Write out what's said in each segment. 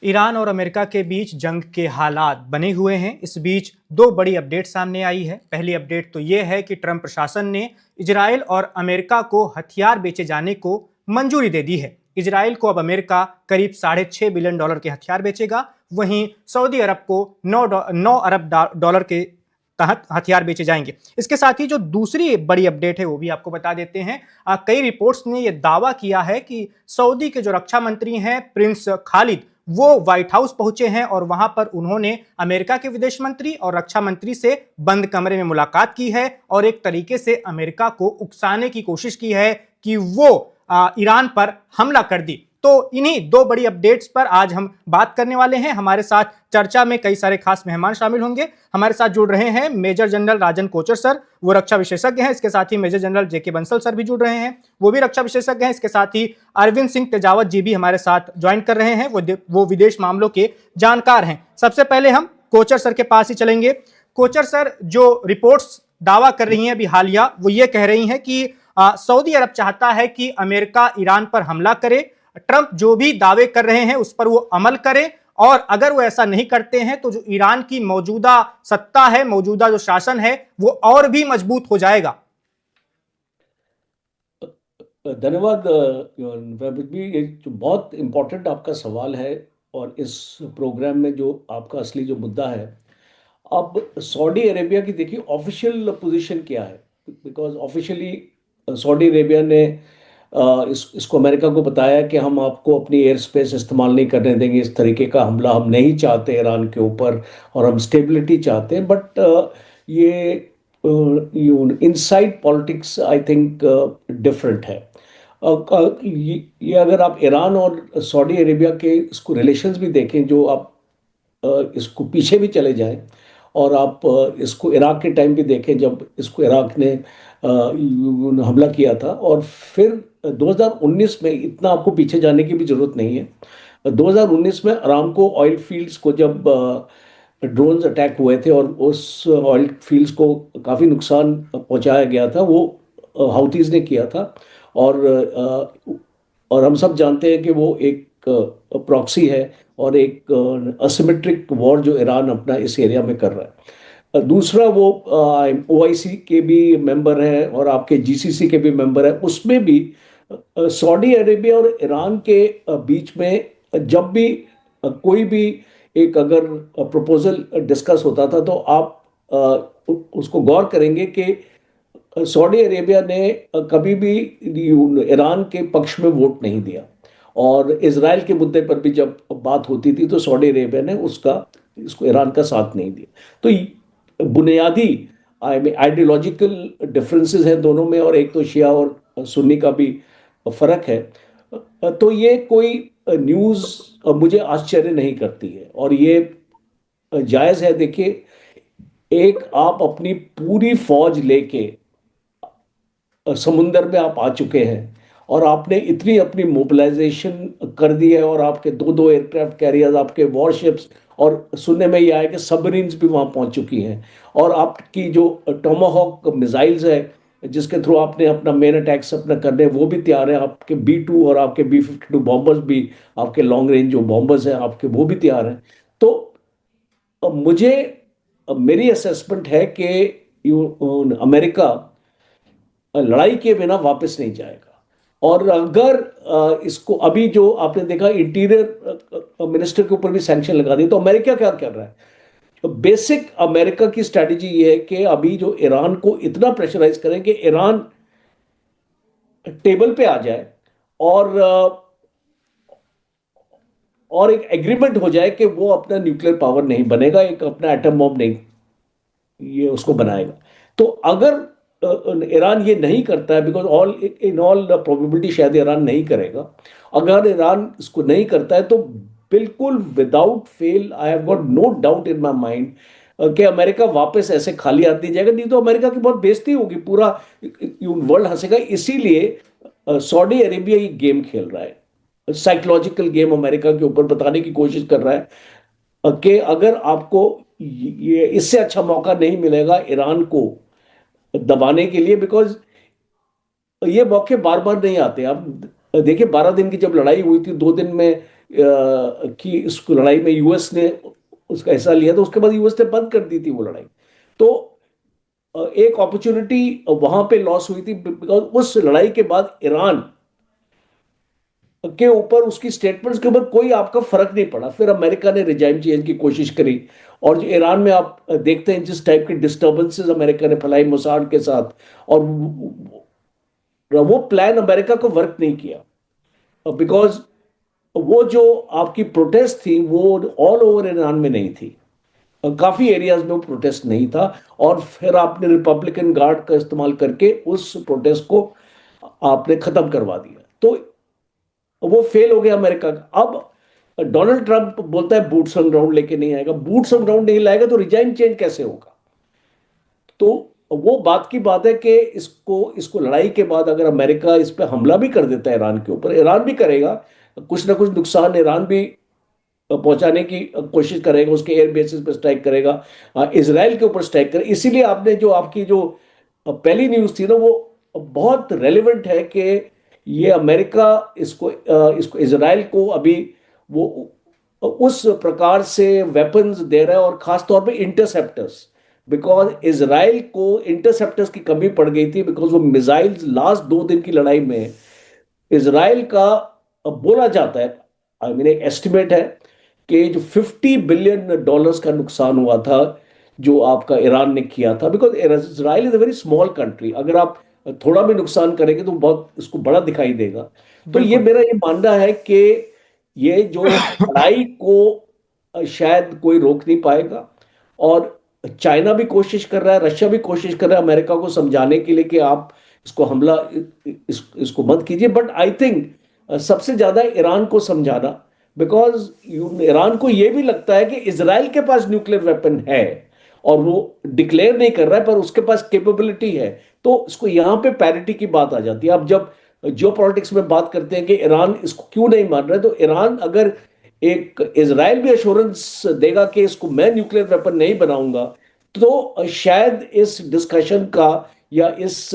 Iran और America के बीच जंग के हालात बने हुए हैं। इस बीच दो बड़ी अपडेट सामने आई है। पहली अपडेट तो यह है कि ट्रंप प्रशासन ने इजरायल और अमेरिका को हथियार बेचे जाने को मंजूरी दे दी है। इजरायल को अब अमेरिका करीब $6.5 बिलियन के हथियार बेचेगा, वहीं सऊदी अरब को 9 अरब डॉलर के तहत हथियार बेचे जाएंगे। इसके साथ ही जो दूसरी बड़ी अपडेट है वो भी आपको बता देते हैं। कई रिपोर्ट्स ने यह दावा किया है कि सऊदी के जो रक्षा मंत्री हैं प्रिंस खालिद, वो व्हाइट हाउस पहुंचे हैं और वहां पर उन्होंने अमेरिका के विदेश मंत्री और रक्षा मंत्री से बंद कमरे में मुलाकात की है और एक तरीके से अमेरिका को उकसाने की कोशिश की है कि वो ईरान पर हमला कर दी। तो इन्हीं दो बड़ी अपडेट्स पर आज हम बात करने वाले हैं। हमारे साथ चर्चा में कई सारे खास मेहमान शामिल होंगे। हमारे साथ जुड़ रहे हैं मेजर जनरल राजन कोचर सर, वो रक्षा विशेषज्ञ हैं। इसके साथ ही मेजर जनरल जेके बंसल सर भी जुड़ रहे हैं, वो भी रक्षा विशेषज्ञ हैं। इसके साथ ही अरविंद सिंह तेजावत जी भी हमारे साथ ज्वाइन कर रहे हैं, वो विदेश मामलों के जानकार हैं। सबसे पहले हम कोचर सर के पास ही चलेंगे। कोचर सर, जो रिपोर्ट्स दावा कर रही हैं अभी हालिया, वो ये कह रही हैं कि सऊदी अरब चाहता है कि अमेरिका ईरान पर हमला करे, ट्रंप जो भी दावे कर रहे हैं उस पर वो अमल करे, और अगर वो ऐसा नहीं करते हैं तो जो ईरान की मौजूदा सत्ता है, मौजूदा जो शासन है, वो और भी मजबूत हो जाएगा। धन्यवाद ये जो बहुत इंपॉर्टेंट आपका सवाल है, और इस प्रोग्राम में जो आपका असली जो मुद्दा है, अब सऊदी अरेबिया की देखिए ऑफिशियल पोजीशन क्या है। बिकॉज ऑफिशियली सऊदी अरेबिया ने इसको अमेरिका को बताया कि हम आपको अपनी एयर स्पेस इस्तेमाल नहीं करने देंगे, इस तरीके का हमला हम नहीं चाहते ईरान के ऊपर, और हम स्टेबिलिटी चाहते हैं। बट ये inside politics I think different है। ये अगर आप ईरान और सऊदी अरेबिया के इसको रिलेशंस भी देखें, जो आप इसको पीछे भी चले जाएं, और आप इसको इराक के टाइम भी देखें, जब इसको इराक ने हमला किया था, और फिर 2019 में, इतना आपको पीछे जाने की भी जरूरत नहीं है, 2019 में अरामको ऑयल फील्ड्स को जब ड्रोन्स अटैक हुए थे और उस ऑयल फील्ड्स को काफ़ी नुकसान पहुंचाया गया था, वो हाउथीज ने किया था। और हम सब जानते हैं कि वो एक प्रॉक्सी है और एक असिमेट्रिक वॉर जो ईरान अपना इस एरिया में कर रहा है। दूसरा, वो OIC के भी मेंबर है और आपके GCC के भी मेंबर है। उसमें भी सऊदी अरेबिया और ईरान के बीच में जब भी कोई भी एक अगर प्रपोजल डिस्कस होता था, तो आप उसको गौर करेंगे कि सऊदी अरेबिया ने कभी भी ईरान के पक्ष में वोट नहीं दिया, और इजराइल के मुद्दे पर भी जब बात होती थी तो सऊदी अरेबिया ने इसको ईरान का साथ नहीं दिया। तो बुनियादी आइडियोलॉजिकल डिफरेंसेस हैं दोनों में, और एक तो शिया और सुन्नी का भी फर्क है। तो ये कोई न्यूज़ मुझे आश्चर्य नहीं करती है, और ये जायज़ है। देखिए, एक आप अपनी पूरी फौज लेके समुंदर में आप आ चुके हैं, और आपने इतनी अपनी मोबिलाइजेशन कर दी है, और आपके दो दो एयरक्राफ्ट कैरियर्स, आपके वॉरशिप्स, और सुनने में ये आया कि सबमरीन्स भी वहाँ पहुँच चुकी हैं, और आपकी जो टोमाहॉक मिसाइल्स है जिसके थ्रू आपने अपना मेन अटैक्स अपना करने, वो भी तैयार है। आपके B-2 और आपके B-52 बॉम्बर्स भी, आपके लॉन्ग रेंज जो बॉम्बर्स हैं आपके, वो भी तैयार हैं। तो मुझे मेरी असेसमेंट है कि अमेरिका लड़ाई के बिना वापस नहीं जाएगा। और अगर इसको अभी जो आपने देखा, इंटीरियर मिनिस्टर के ऊपर भी सैंक्शन लगा दिए, तो अमेरिका क्या कर रहा है? तो बेसिक अमेरिका की स्ट्रैटेजी ये है कि अभी जो ईरान को इतना प्रेशराइज करें कि ईरान टेबल पे आ जाए, और एक एग्रीमेंट हो जाए कि वो अपना न्यूक्लियर पावर नहीं बनेगा, एक अपना एटम बॉम्ब नहीं ये उसको बनाएगा। तो अगर ईरान ये नहीं करता है, बिकॉज इन ऑल प्रोबेबिलिटी शायद ईरान नहीं करेगा, अगर ईरान इसको नहीं करता है, तो बिल्कुल without fail I have got no doubt in my mind कि अमेरिका वापस ऐसे खाली हाथ नहीं जाएगा। नहीं तो अमेरिका की बहुत बेइज्जती होगी, पूरा वर्ल्ड हंसेगा। इसीलिए सऊदी अरेबिया ये गेम खेल रहा है, साइकोलॉजिकल गेम अमेरिका के ऊपर बताने की कोशिश कर रहा है कि अगर आपको ये इससे अच्छा मौका नहीं मिलेगा ईरान को दबाने के लिए, बिकॉज ये मौके बार बार नहीं आते। आप देखिए, 12 दिन की जब लड़ाई हुई थी, 2 दिन में कि इस लड़ाई में यूएस ने उसका हिस्सा लिया, तो उसके बाद यूएस ने बंद कर दी थी वो लड़ाई। तो एक अपॉर्चुनिटी वहां पे लॉस हुई थी, बिकॉज उस लड़ाई के बाद ईरान के ऊपर, उसकी स्टेटमेंट्स के ऊपर कोई आपका फर्क नहीं पड़ा। फिर अमेरिका ने रिजाइम चेंज की कोशिश करी, और जो ईरान में आप देखते हैं जिस टाइप की डिस्टर्बेंसेस अमेरिका ने फैलाई मोसाड के साथ, और वो प्लान अमेरिका को वर्क नहीं किया, बिकॉज वो जो आपकी प्रोटेस्ट थी वो ऑल ओवर ईरान में नहीं थी, काफी एरियाज में वो प्रोटेस्ट नहीं था, और फिर आपने रिपब्लिकन गार्ड का इस्तेमाल करके उस प्रोटेस्ट को आपने खत्म करवा दिया। तो वो फेल हो गया अमेरिका का। अब डोनाल्ड ट्रंप बोलता है बूट्स ऑन ग्राउंड लेके नहीं आएगा, बूट्स ऑन ग्राउंड नहीं लाएगा तो रिजाइम चेंज कैसे होगा? तो वो बात की बात है कि इसको इसको लड़ाई के बाद अगर अमेरिका इस पे हमला भी कर देता है ईरान के ऊपर, ईरान भी करेगा कुछ ना कुछ नुकसान, ईरान भी पहुंचाने की कोशिश करेगा, उसके एयर बेसिस पे स्ट्राइक करेगा, इसराइल के ऊपर स्ट्राइक करेगा। इसीलिए आपने जो आपकी जो पहली न्यूज़ थी ना, वो बहुत रेलिवेंट है कि ये अमेरिका इसको इसराइल को अभी वो उस प्रकार से वेपन्स दे रहा है, और खास तौर पे इंटरसेप्टर्स, बिकॉज इसराइल को इंटरसेप्टर्स की कमी पड़ गई थी, बिकॉज वो मिसाइल्स लास्ट 2 दिन की लड़ाई में इसराइल का बोला जाता है, आई मीन एक एस्टिमेट है कि जो $50 बिलियन का नुकसान हुआ था जो आपका ईरान ने किया था, because Israel is a very small country, अगर आप थोड़ा भी नुकसान करेंगे तो बहुत इसको बड़ा दिखाई देगा। तो ये बिल्कुल। मेरा ये मानना है कि ये जो लड़ाई को शायद कोई रोक नहीं पाएगा, और चाइना भी कोशिश कर रहा है, रशिया भी कोशिश कर रहा है अमेरिका को समझाने के लिए कि आप इसको हमला इसको मत कीजिए, बट आई थिंक सबसे ज्यादा ईरान को समझाना, बिकॉज ईरान को यह भी लगता है कि इसराइल के पास न्यूक्लियर वेपन है, और वो डिक्लेयर नहीं कर रहा है पर उसके पास कैपेबिलिटी है। तो इसको यहां पे पैरिटी की बात आ जाती है। अब जब जियो पॉलिटिक्स में बात करते हैं कि ईरान इसको क्यों नहीं मान रहा है, तो ईरान अगर एक इजराइल भी अश्योरेंस देगा कि इसको मैं न्यूक्लियर वेपन नहीं बनाऊंगा, तो शायद इस डिस्कशन का या इस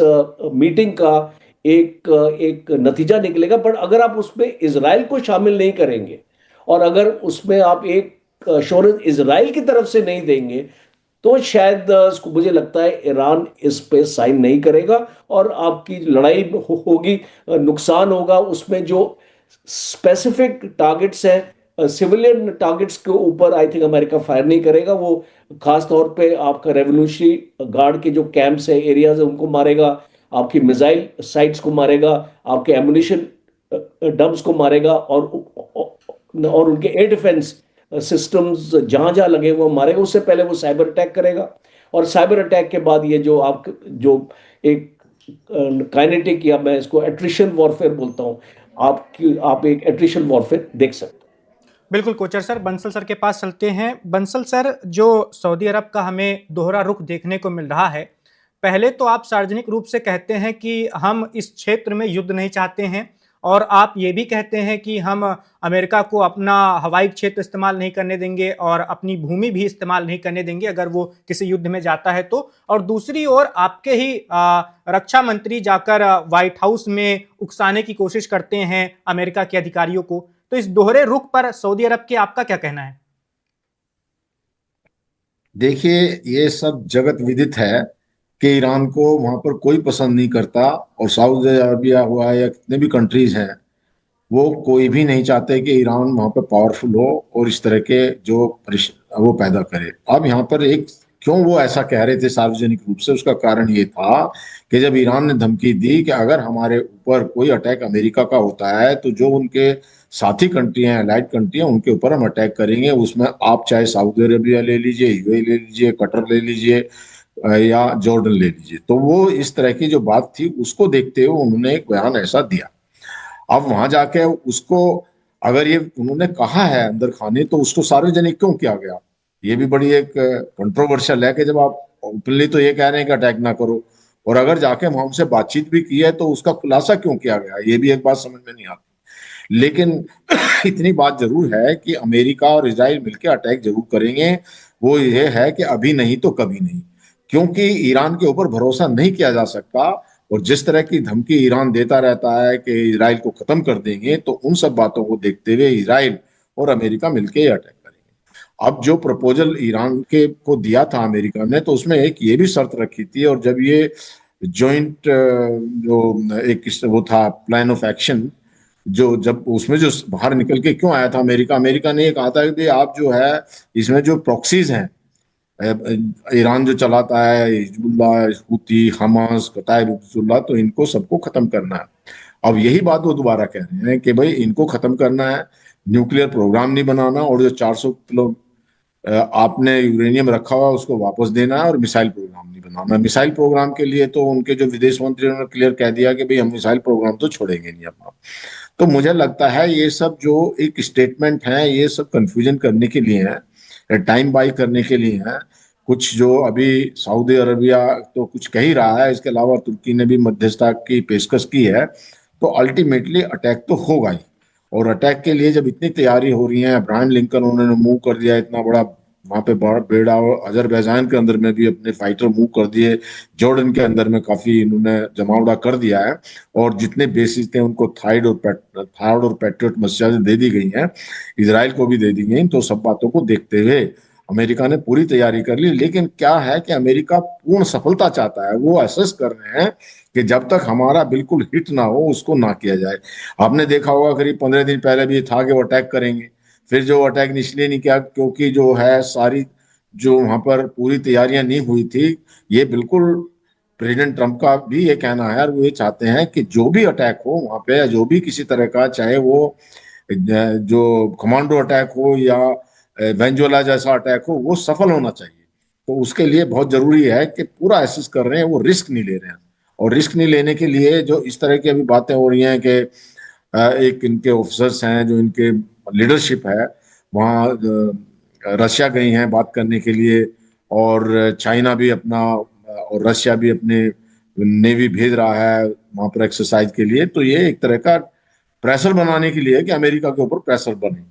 मीटिंग का एक नतीजा निकलेगा। पर अगर आप उसमें इजराइल को शामिल नहीं करेंगे, और अगर उसमें आप एक अश्योरेंस इजराइल की तरफ से नहीं देंगे, तो शायद उसको, मुझे लगता है ईरान इस पे साइन नहीं करेगा, और आपकी लड़ाई होगी, नुकसान होगा। उसमें जो स्पेसिफिक टारगेट्स हैं, सिविलियन टारगेट्स के ऊपर आई थिंक अमेरिका फायर नहीं करेगा। वो खास तौर पे आपका रेवोल्यूशनरी गार्ड के जो कैंप्स है, एरियाज है, उनको मारेगा, आपकी मिसाइल साइट्स को मारेगा, आपके एमुनिशन डम्प्स को मारेगा, और उनके एयर डिफेंस सिस्टम्स जहां जहां लगे हुए मारेगा। उससे पहले वो साइबर अटैक करेगा, और साइबर अटैक के बाद ये जो आप जो एक काइनेटिक, या मैं इसको एट्रिशन वॉरफेयर बोलता हूं, आप एक एट्रिशन वॉरफेयर देख सकते हैं। बिल्कुल कोचर सर, बंसल सर के पास चलते हैं। बंसल सर, जो सऊदी अरब का हमें दोहरा रुख देखने को मिल रहा है, पहले तो आप सार्वजनिक रूप से कहते हैं कि हम इस क्षेत्र में युद्ध नहीं चाहते हैं, और आप ये भी कहते हैं कि हम अमेरिका को अपना हवाई क्षेत्र इस्तेमाल नहीं करने देंगे और अपनी भूमि भी इस्तेमाल नहीं करने देंगे अगर वो किसी युद्ध में जाता है तो। और दूसरी ओर आपके ही रक्षा मंत्री जाकर व्हाइट हाउस में उकसाने की कोशिश करते हैं अमेरिका के अधिकारियों को। तो इस दोहरे रुख पर सऊदी अरब के आपका क्या कहना है? देखिए, ये सब जगत विदित है कि ईरान को वहां पर कोई पसंद नहीं करता, और सऊदी अरबिया हुआ या कितने भी कंट्रीज हैं, वो कोई भी नहीं चाहते कि ईरान वहां पर पावरफुल हो और इस तरह के जो वो पैदा करे। अब यहाँ पर एक, क्यों वो ऐसा कह रहे थे सार्वजनिक रूप से, उसका कारण ये था कि जब ईरान ने धमकी दी कि अगर हमारे ऊपर कोई अटैक अमेरिका का होता है तो जो उनके साथी कंट्री हैं, अलाइड कंट्री हैं, उनके ऊपर हम अटैक करेंगे। उसमें आप चाहे सऊदी अरबिया ले लीजिए, यूएई ले लीजिए, कतर ले लीजिए, या जॉर्डन ले लीजिए। तो वो इस तरह की जो बात थी उसको देखते हुए उन्होंने एक बयान ऐसा दिया। अब वहां जाके उसको, अगर ये उन्होंने कहा है अंदर खाने, तो उसको सार्वजनिक क्यों किया गया? ये भी बड़ी एक कंट्रोवर्शियल है कि जब आप ओपनली तो ये कह रहे हैं कि अटैक ना करो, और अगर जाके वहां से बातचीत भी की है तो उसका खुलासा क्यों किया गया, ये भी एक बात समझ में नहीं आती। लेकिन इतनी बात जरूर है कि अमेरिका और इजराइल मिलकर अटैक जरूर करेंगे। वो ये है कि अभी नहीं तो कभी नहीं, क्योंकि ईरान के ऊपर भरोसा नहीं किया जा सकता। और जिस तरह की धमकी ईरान देता रहता है कि इजराइल को खत्म कर देंगे, तो उन सब बातों को देखते हुए इजराइल और अमेरिका मिलके ये अटैक करेंगे। अब जो प्रपोजल ईरान के को दिया था अमेरिका ने, तो उसमें एक ये भी शर्त रखी थी, और जब ये जॉइंट जो एक वो था प्लान ऑफ एक्शन, जो जब उसमें जो बाहर निकल के क्यों आया था अमेरिका ने ये कहा था कि आप जो है इसमें जो प्रॉक्सीज हैं, ईरान जो चलाता है, हिजबुल्लाह, हूती, हमास, कताइब हिजबुल्लाह, तो इनको सबको खत्म करना है। अब यही बात वो दोबारा कह रहे हैं कि भाई इनको खत्म करना है, न्यूक्लियर प्रोग्राम नहीं बनाना, और जो 400 किलो आपने यूरेनियम रखा हुआ उसको वापस देना है, और मिसाइल प्रोग्राम नहीं बनाना। मिसाइल प्रोग्राम के लिए तो उनके जो विदेश मंत्री ने क्लियर कह दिया कि भाई हम मिसाइल प्रोग्राम तो छोड़ेंगे नहीं अपना। तो मुझे लगता है ये सब जो एक स्टेटमेंट है, ये सब कंफ्यूजन करने के लिए है, टाइम बाई करने के लिए है। कुछ जो अभी सऊदी अरबिया तो कुछ कह ही रहा है, इसके अलावा तुर्की ने भी मध्यस्थता की पेशकश की है, तो अल्टीमेटली अटैक तो होगा ही। और अटैक के लिए जब इतनी तैयारी हो रही है, अब्राहम लिंकन उन्होंने मूव कर दिया इतना बड़ा वहां पे बड़ा बेड़ा, और अजरबैजान के अंदर में भी अपने फाइटर मूव कर दिए, जॉर्डन के अंदर में काफी इन्होंने जमावड़ा कर दिया है, और जितने बेसिस थे उनको थाइड और पैट्रियट मशीनें दे दी गई हैं, इसराइल को भी दे दी गई। तो सब बातों को देखते हुए अमेरिका ने पूरी तैयारी कर ली। लेकिन क्या है कि अमेरिका पूर्ण सफलता चाहता है, वो असेस कर रहे हैं कि जब तक हमारा बिल्कुल हिट ना हो उसको ना किया जाए। आपने देखा होगा करीब 15 दिन पहले भी था कि वो अटैक करेंगे, फिर जो अटैक इसलिए नहीं किया क्योंकि जो है सारी जो वहां पर पूरी तैयारियां नहीं हुई थी। ये बिल्कुल प्रेसिडेंट ट्रंप का भी ये कहना है, और वो ये चाहते हैं कि जो भी अटैक हो वहां पे, या जो भी किसी तरह का, चाहे वो जो कमांडो अटैक हो या वेंजुला जैसा अटैक हो, वो सफल होना चाहिए। तो उसके लिए बहुत जरूरी है कि पूरा एसेस कर रहे हैं, वो रिस्क नहीं ले रहे हैं। और रिस्क नहीं लेने के लिए जो इस तरह की अभी बातें हो रही हैं कि एक इनके ऑफिसर्स हैं जो इनके लीडरशिप है वहाँ रशिया गई हैं बात करने के लिए, और चाइना भी अपना और रशिया भी अपने नेवी भेज रहा है वहां पर एक्सरसाइज के लिए। तो ये एक तरह का प्रेशर बनाने के लिए है कि अमेरिका के ऊपर प्रेशर बने।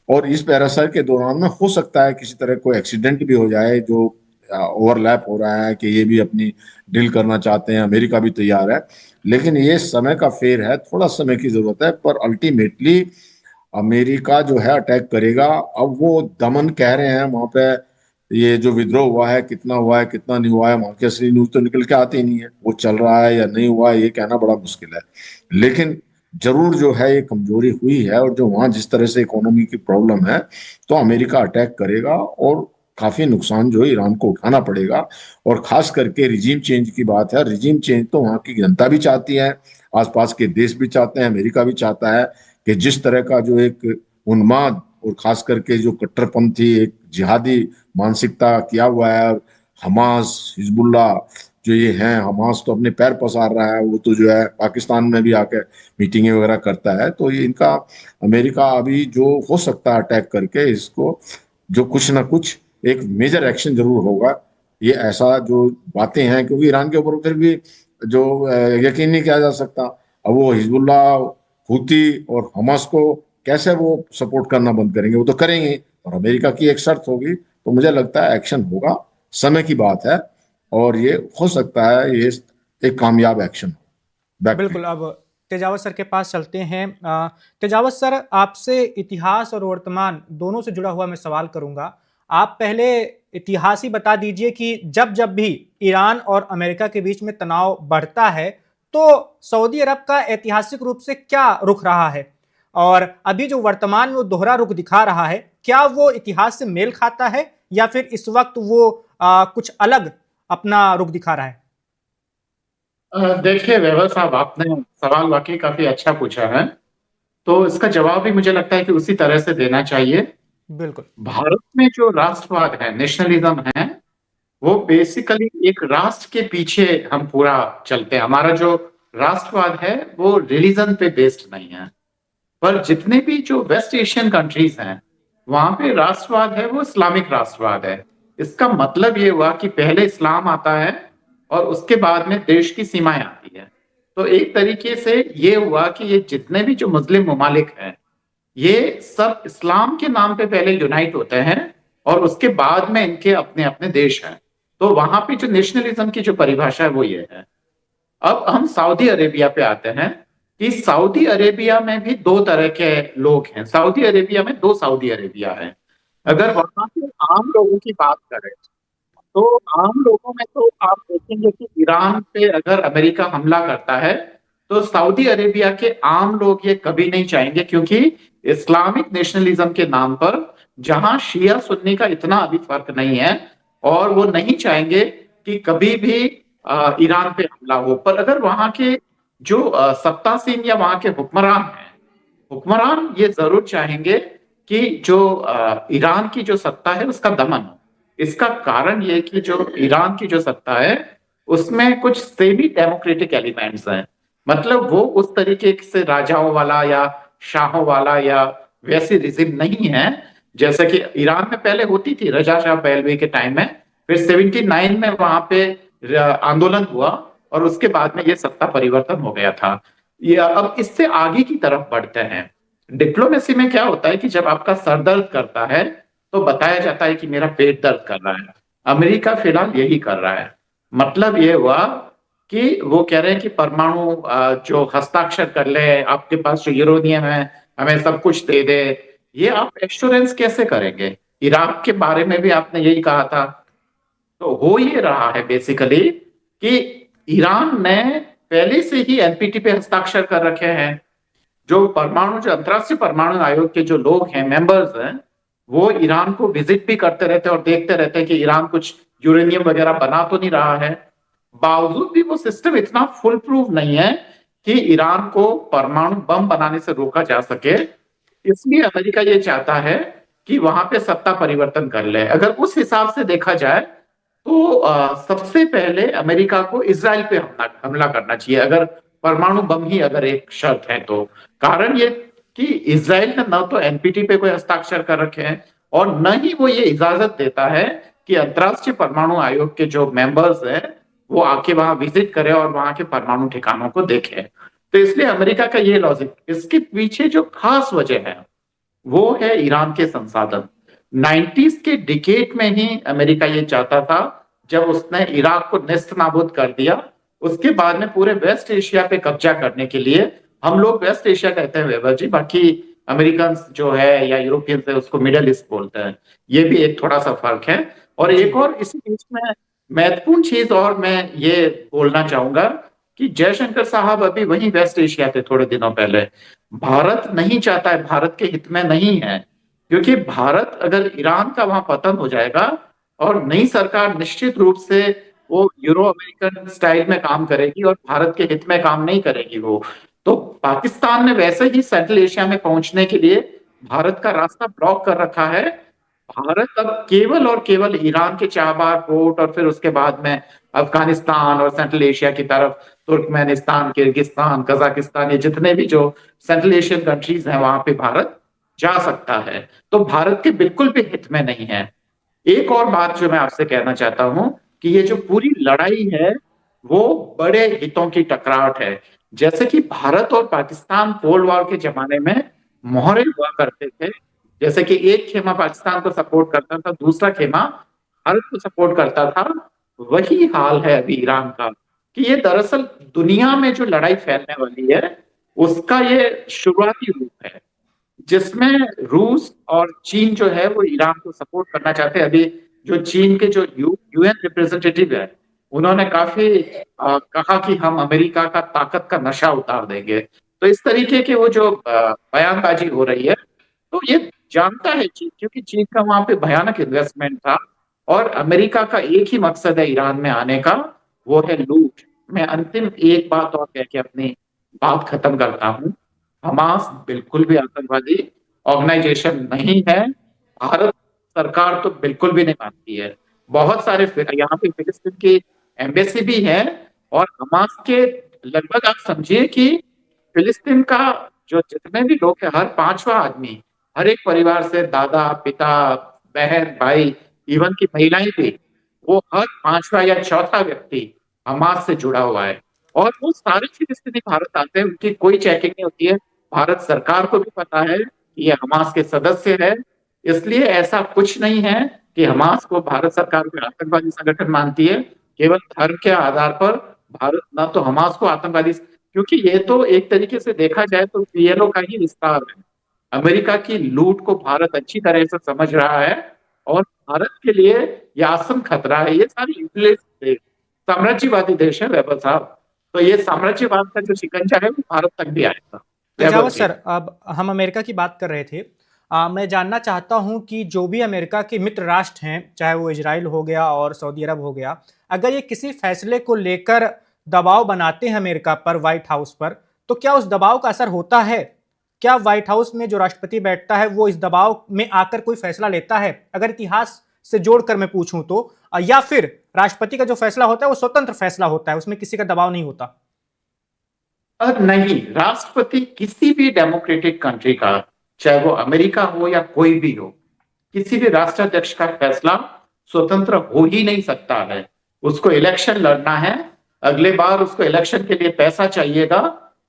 और इस प्रेशर के दौरान में हो सकता है किसी तरह कोई एक्सीडेंट भी हो जाए, जो ओवरलैप हो रहा है कि ये भी अपनी डील करना चाहते हैं, अमेरिका भी तैयार है। लेकिन ये समय का फेर है, थोड़ा समय की जरूरत है, पर अल्टीमेटली अमेरिका जो है अटैक करेगा। अब वो दमन कह रहे हैं वहां पे, ये जो विद्रोह हुआ है कितना हुआ है कितना नहीं हुआ है, वहां की असली न्यूज तो निकल के आती ही नहीं है, वो चल रहा है या नहीं हुआ है ये कहना बड़ा मुश्किल है। लेकिन जरूर जो है ये कमजोरी हुई है, और जो वहां जिस तरह से इकोनॉमी की प्रॉब्लम है, तो अमेरिका अटैक करेगा और काफी नुकसान जो है ईरान को उठाना पड़ेगा। और खास करके रिजीम चेंज की बात है, रिजीम चेंज तो वहां की जनता भी चाहती है, आसपास के देश भी चाहते हैं, अमेरिका भी चाहता है कि जिस तरह का जो एक उन्माद और खास करके जो कट्टरपंथी एक जिहादी मानसिकता किया हुआ है, हमास, हिजबुल्लाह जो ये हैं, हमास तो अपने पैर पसार रहा है, वो तो जो है पाकिस्तान में भी आकर मीटिंगें वगैरह करता है। तो ये इनका अमेरिका अभी जो हो सकता है अटैक करके इसको, जो कुछ ना कुछ एक मेजर एक्शन जरूर होगा, ये ऐसा जो बातें हैं, क्योंकि ईरान के ऊपर फिर भी जो यकीन नहीं किया जा सकता। अब वो हिजबुल्लाह, हूती और हमास को कैसे वो सपोर्ट करना बंद करेंगे, वो तो करेंगे, और अमेरिका की एक शर्त होगी। तो मुझे लगता है एक्शन होगा, समय की बात है, और ये हो सकता है ये एक कामयाब एक्शन हो। बिल्कुल। अब तेजावत सर के पास चलते हैं। तेजावत सर, आपसे इतिहास और वर्तमान दोनों से जुड़ा हुआ मैं सवाल करूंगा। आप पहले इतिहास ही बता दीजिए कि जब जब भी ईरान और अमेरिका के बीच में तनाव बढ़ता है तो सऊदी अरब का ऐतिहासिक रूप से क्या रुख रहा है, और अभी जो वर्तमान में वो दोहरा रुख दिखा रहा है, क्या वो इतिहास से मेल खाता है या फिर इस वक्त वो कुछ अलग अपना रुख दिखा रहा है? देखिए वैभव साहब, आपने सवाल वाकई काफी अच्छा पूछा है। तो इसका जवाब भी मुझे लगता है कि उसी तरह से देना चाहिए। बिल्कुल। भारत में जो राष्ट्रवाद है, नेशनलिज्म है, वो बेसिकली एक राष्ट्र के पीछे हम पूरा चलते हैं। हमारा जो राष्ट्रवाद है वो रिलीजन पे बेस्ड नहीं है। पर जितने भी जो वेस्ट एशियन कंट्रीज हैं, वहां पे राष्ट्रवाद है वो इस्लामिक राष्ट्रवाद है। इसका मतलब ये हुआ कि पहले इस्लाम आता है और उसके बाद में देश की सीमाएं आती है। तो एक तरीके से ये हुआ कि ये जितने भी जो मुस्लिम ममालिक हैं, ये सब इस्लाम के नाम पे पहले यूनाइट होते हैं और उसके बाद में इनके अपने अपने देश हैं। तो वहां पे जो नेशनलिज्म की जो परिभाषा है वो ये है। अब हम सऊदी अरेबिया पे आते हैं। कि सऊदी अरेबिया में भी दो तरह के लोग हैं। सऊदी अरेबिया में दो सऊदी अरेबिया है। अगर वहां के आम लोगों की बात करें तो आम लोगों में तो आप देखेंगे कि ईरान पे अगर अमेरिका हमला करता है तो सऊदी अरेबिया के आम लोग ये कभी नहीं चाहेंगे, क्योंकि इस्लामिक नेशनलिज्म के नाम पर जहां शिया सुन्नी का इतना अभी फर्क नहीं है, और वो नहीं चाहेंगे कि कभी भी ईरान पे हमला हो। पर अगर वहां के जो सत्तासीन या वहां के हुक्मरान हैं, हुक्मरान ये जरूर चाहेंगे कि जो ईरान की जो सत्ता है उसका दमन हो। इसका कारण ये कि जो ईरान की जो सत्ता है उसमें कुछ सेमी डेमोक्रेटिक एलिमेंट्स हैं। मतलब वो उस तरीके से राजाओं वाला या शाहों वाला या वैसी रिजिम नहीं है जैसे कि ईरान में पहले होती थी रजा शाह पहलवी के टाइम में। फिर 79 में वहां पे आंदोलन हुआ और उसके बाद में ये सत्ता परिवर्तन हो गया था। ये अब इससे आगे की तरफ बढ़ते हैं। डिप्लोमेसी में क्या होता है कि जब आपका सर दर्द करता है तो बताया जाता है कि मेरा पेट दर्द कर रहा है। अमेरिका फिलहाल यही कर रहा है। मतलब ये हुआ कि वो कह रहे हैं कि परमाणु जो हस्ताक्षर कर ले, आपके पास जो यूरेनियम है हमें सब कुछ दे दे। ये आप एश्योरेंस कैसे करेंगे? इराक के बारे में भी आपने यही कहा था। तो हो ये रहा है बेसिकली कि ईरान ने पहले से ही एनपीटी पे हस्ताक्षर कर रखे हैं। जो अंतर्राष्ट्रीय परमाणु आयोग के जो लोग हैं, मेंबर्स हैं, वो ईरान को विजिट भी करते रहते हैं और देखते रहते हैं कि ईरान कुछ यूरेनियम वगैरह बना तो नहीं रहा है। बावजूद भी वो सिस्टम इतना फुल प्रूफ नहीं है कि ईरान को परमाणु बम बनाने से रोका जा सके। इसलिए अमेरिका ये चाहता है कि वहां पे सत्ता परिवर्तन कर ले। अगर उस हिसाब से देखा जाए तो सबसे पहले अमेरिका को इजराइल पे हमला करना चाहिए, अगर परमाणु बम ही अगर एक शर्त है तो। कारण ये कि इजराइल ने न तो एनपीटी पे कोई हस्ताक्षर कर रखे हैं और न ही वो ये इजाजत देता है कि अंतर्राष्ट्रीय परमाणु आयोग के जो मेंबर्स हैं वो आके वहां विजिट करें और वहां के परमाणु ठिकानों को देखें। तो इसलिए अमेरिका का ये लॉजिक, इसके पीछे जो खास वजह है वो है ईरान के संसाधन। 90s के डिकेड में ही अमेरिका ये चाहता था, जब उसने इराक को नेस्त नाबूद कर दिया, उसके बाद में पूरे वेस्ट एशिया पे कब्जा करने के लिए, हम लोग वेस्ट एशिया कहते हैं वेबर जी, बाकी अमेरिकन जो है या यूरोपियंस है उसको मिडल ईस्ट बोलते हैं। ये भी एक थोड़ा सा फर्क है। और एक और इसी बीच में महत्वपूर्ण चीज और मैं ये बोलना चाहूंगा कि जयशंकर साहब अभी वहीं वेस्ट एशिया थे थोड़े दिनों पहले। भारत नहीं चाहता है, भारत के हित में नहीं है, क्योंकि भारत अगर ईरान का वहां पतन हो जाएगा और नई सरकार निश्चित रूप से वो यूरो अमेरिकन स्टाइल में काम करेगी और भारत के हित में काम नहीं करेगी वो। तो पाकिस्तान ने वैसे ही सेंट्रल एशिया में पहुंचने के लिए भारत का रास्ता ब्लॉक कर रखा है। भारत अब केवल और केवल ईरान के चाबहार पोर्ट और फिर उसके बाद में अफगानिस्तान और सेंट्रल एशिया की तरफ तुर्कमेनिस्तान, किर्गिस्तान, कजाकिस्तान, ये जितने भी जो सेंट्रल एशियन कंट्रीज हैं वहां पे भारत जा सकता है। तो भारत के बिल्कुल भी हित में नहीं है। एक और बात जो मैं आपसे कहना चाहता हूं कि ये जो पूरी लड़ाई है वो बड़े हितों की टकराहट है। जैसे कि भारत और पाकिस्तान कोल्ड वॉर के जमाने में मोहरे हुआ करते थे। जैसे कि एक खेमा पाकिस्तान को सपोर्ट करता था, दूसरा खेमा भारत को सपोर्ट करता था। वही हाल है अभी ईरान का, कि ये दरअसल दुनिया में जो लड़ाई फैलने वाली है उसका ये शुरुआती रूप है, जिसमें रूस और चीन जो है वो ईरान को सपोर्ट करना चाहते हैं। अभी जो चीन के जो यूएन रिप्रेजेंटेटिव है उन्होंने काफी कहा कि हम अमेरिका का ताकत का नशा उतार देंगे। तो इस तरीके के वो जो बयानबाजी हो रही है, तो ये जानता है चीन, क्योंकि चीन का वहां पे भयानक इन्वेस्टमेंट था और अमेरिका का एक ही मकसद है ईरान में आने का, वो है लूट। मैं अंतिम एक बात और कह के अपनी बात खत्म करता हूं। हमास बिल्कुल भी आतंकवादी ऑर्गेनाइजेशन नहीं है। भारत सरकार तो बिल्कुल भी नहीं मानती है। बहुत सारे यहाँ पे फिलिस्तीन की एम्बेसी भी है और हमास के लगभग आप समझिए कि फिलिस्तीन का जो जितने भी लोग हैं, हर पांचवा आदमी, हर एक परिवार से दादा, पिता, बहन, भाई, इवन की महिलाएं भी, वो हर पांचवा या चौथा व्यक्ति हमास से जुड़ा हुआ है। और वो सारे फिलिस्तीनी भारत आते हैं, उनकी कोई चेकिंग नहीं होती है। भारत सरकार को भी पता है कि ये हमास के सदस्य है। इसलिए ऐसा कुछ नहीं है कि हमास को भारत सरकार कोई आतंकवादी संगठन मानती है। केवल धर्म के आधार पर भारत न तो हमास को आतंकवादी क्योंकि ये तो एक तरीके से देखा जाए तो पीएलओ का ही विस्तार है। अमेरिका की लूट को भारत अच्छी तरह से समझ रहा है और भारत के लिए ये आसन खतरा है। ये सारी इंप्लेस साम्राज्यवादी देश है वैभव साहब, तो ये साम्राज्यवाद का जो शिकंजा है वो भारत तक भी आएगा। तेजावत वैभव जी। सर, अब हम अमेरिका की बात कर रहे थे। मैं जानना चाहता हूं कि जो भी अमेरिका के मित्र राष्ट्र हैं, चाहे वो इजराइल हो गया और सऊदी अरब हो गया, अगर ये किसी फैसले को लेकर दबाव बनाते हैं अमेरिका पर, व्हाइट हाउस पर, तो क्या उस दबाव का असर होता है? क्या व्हाइट हाउस में जो राष्ट्रपति बैठता है वो इस दबाव में आकर कोई फैसला लेता है, अगर इतिहास से जोड़कर मैं पूछूं तो, या फिर राष्ट्रपति का जो फैसला होता है वो स्वतंत्र फैसला होता है, उसमें किसी का दबाव नहीं होता? नहीं, राष्ट्रपति किसी भी डेमोक्रेटिक कंट्री का, चाहे वो अमेरिका हो या कोई भी हो, किसी भी राष्ट्राध्यक्ष का फैसला स्वतंत्र हो ही नहीं सकता है। उसको इलेक्शन लड़ना है, अगले बार उसको इलेक्शन के लिए पैसा चाहिएगा,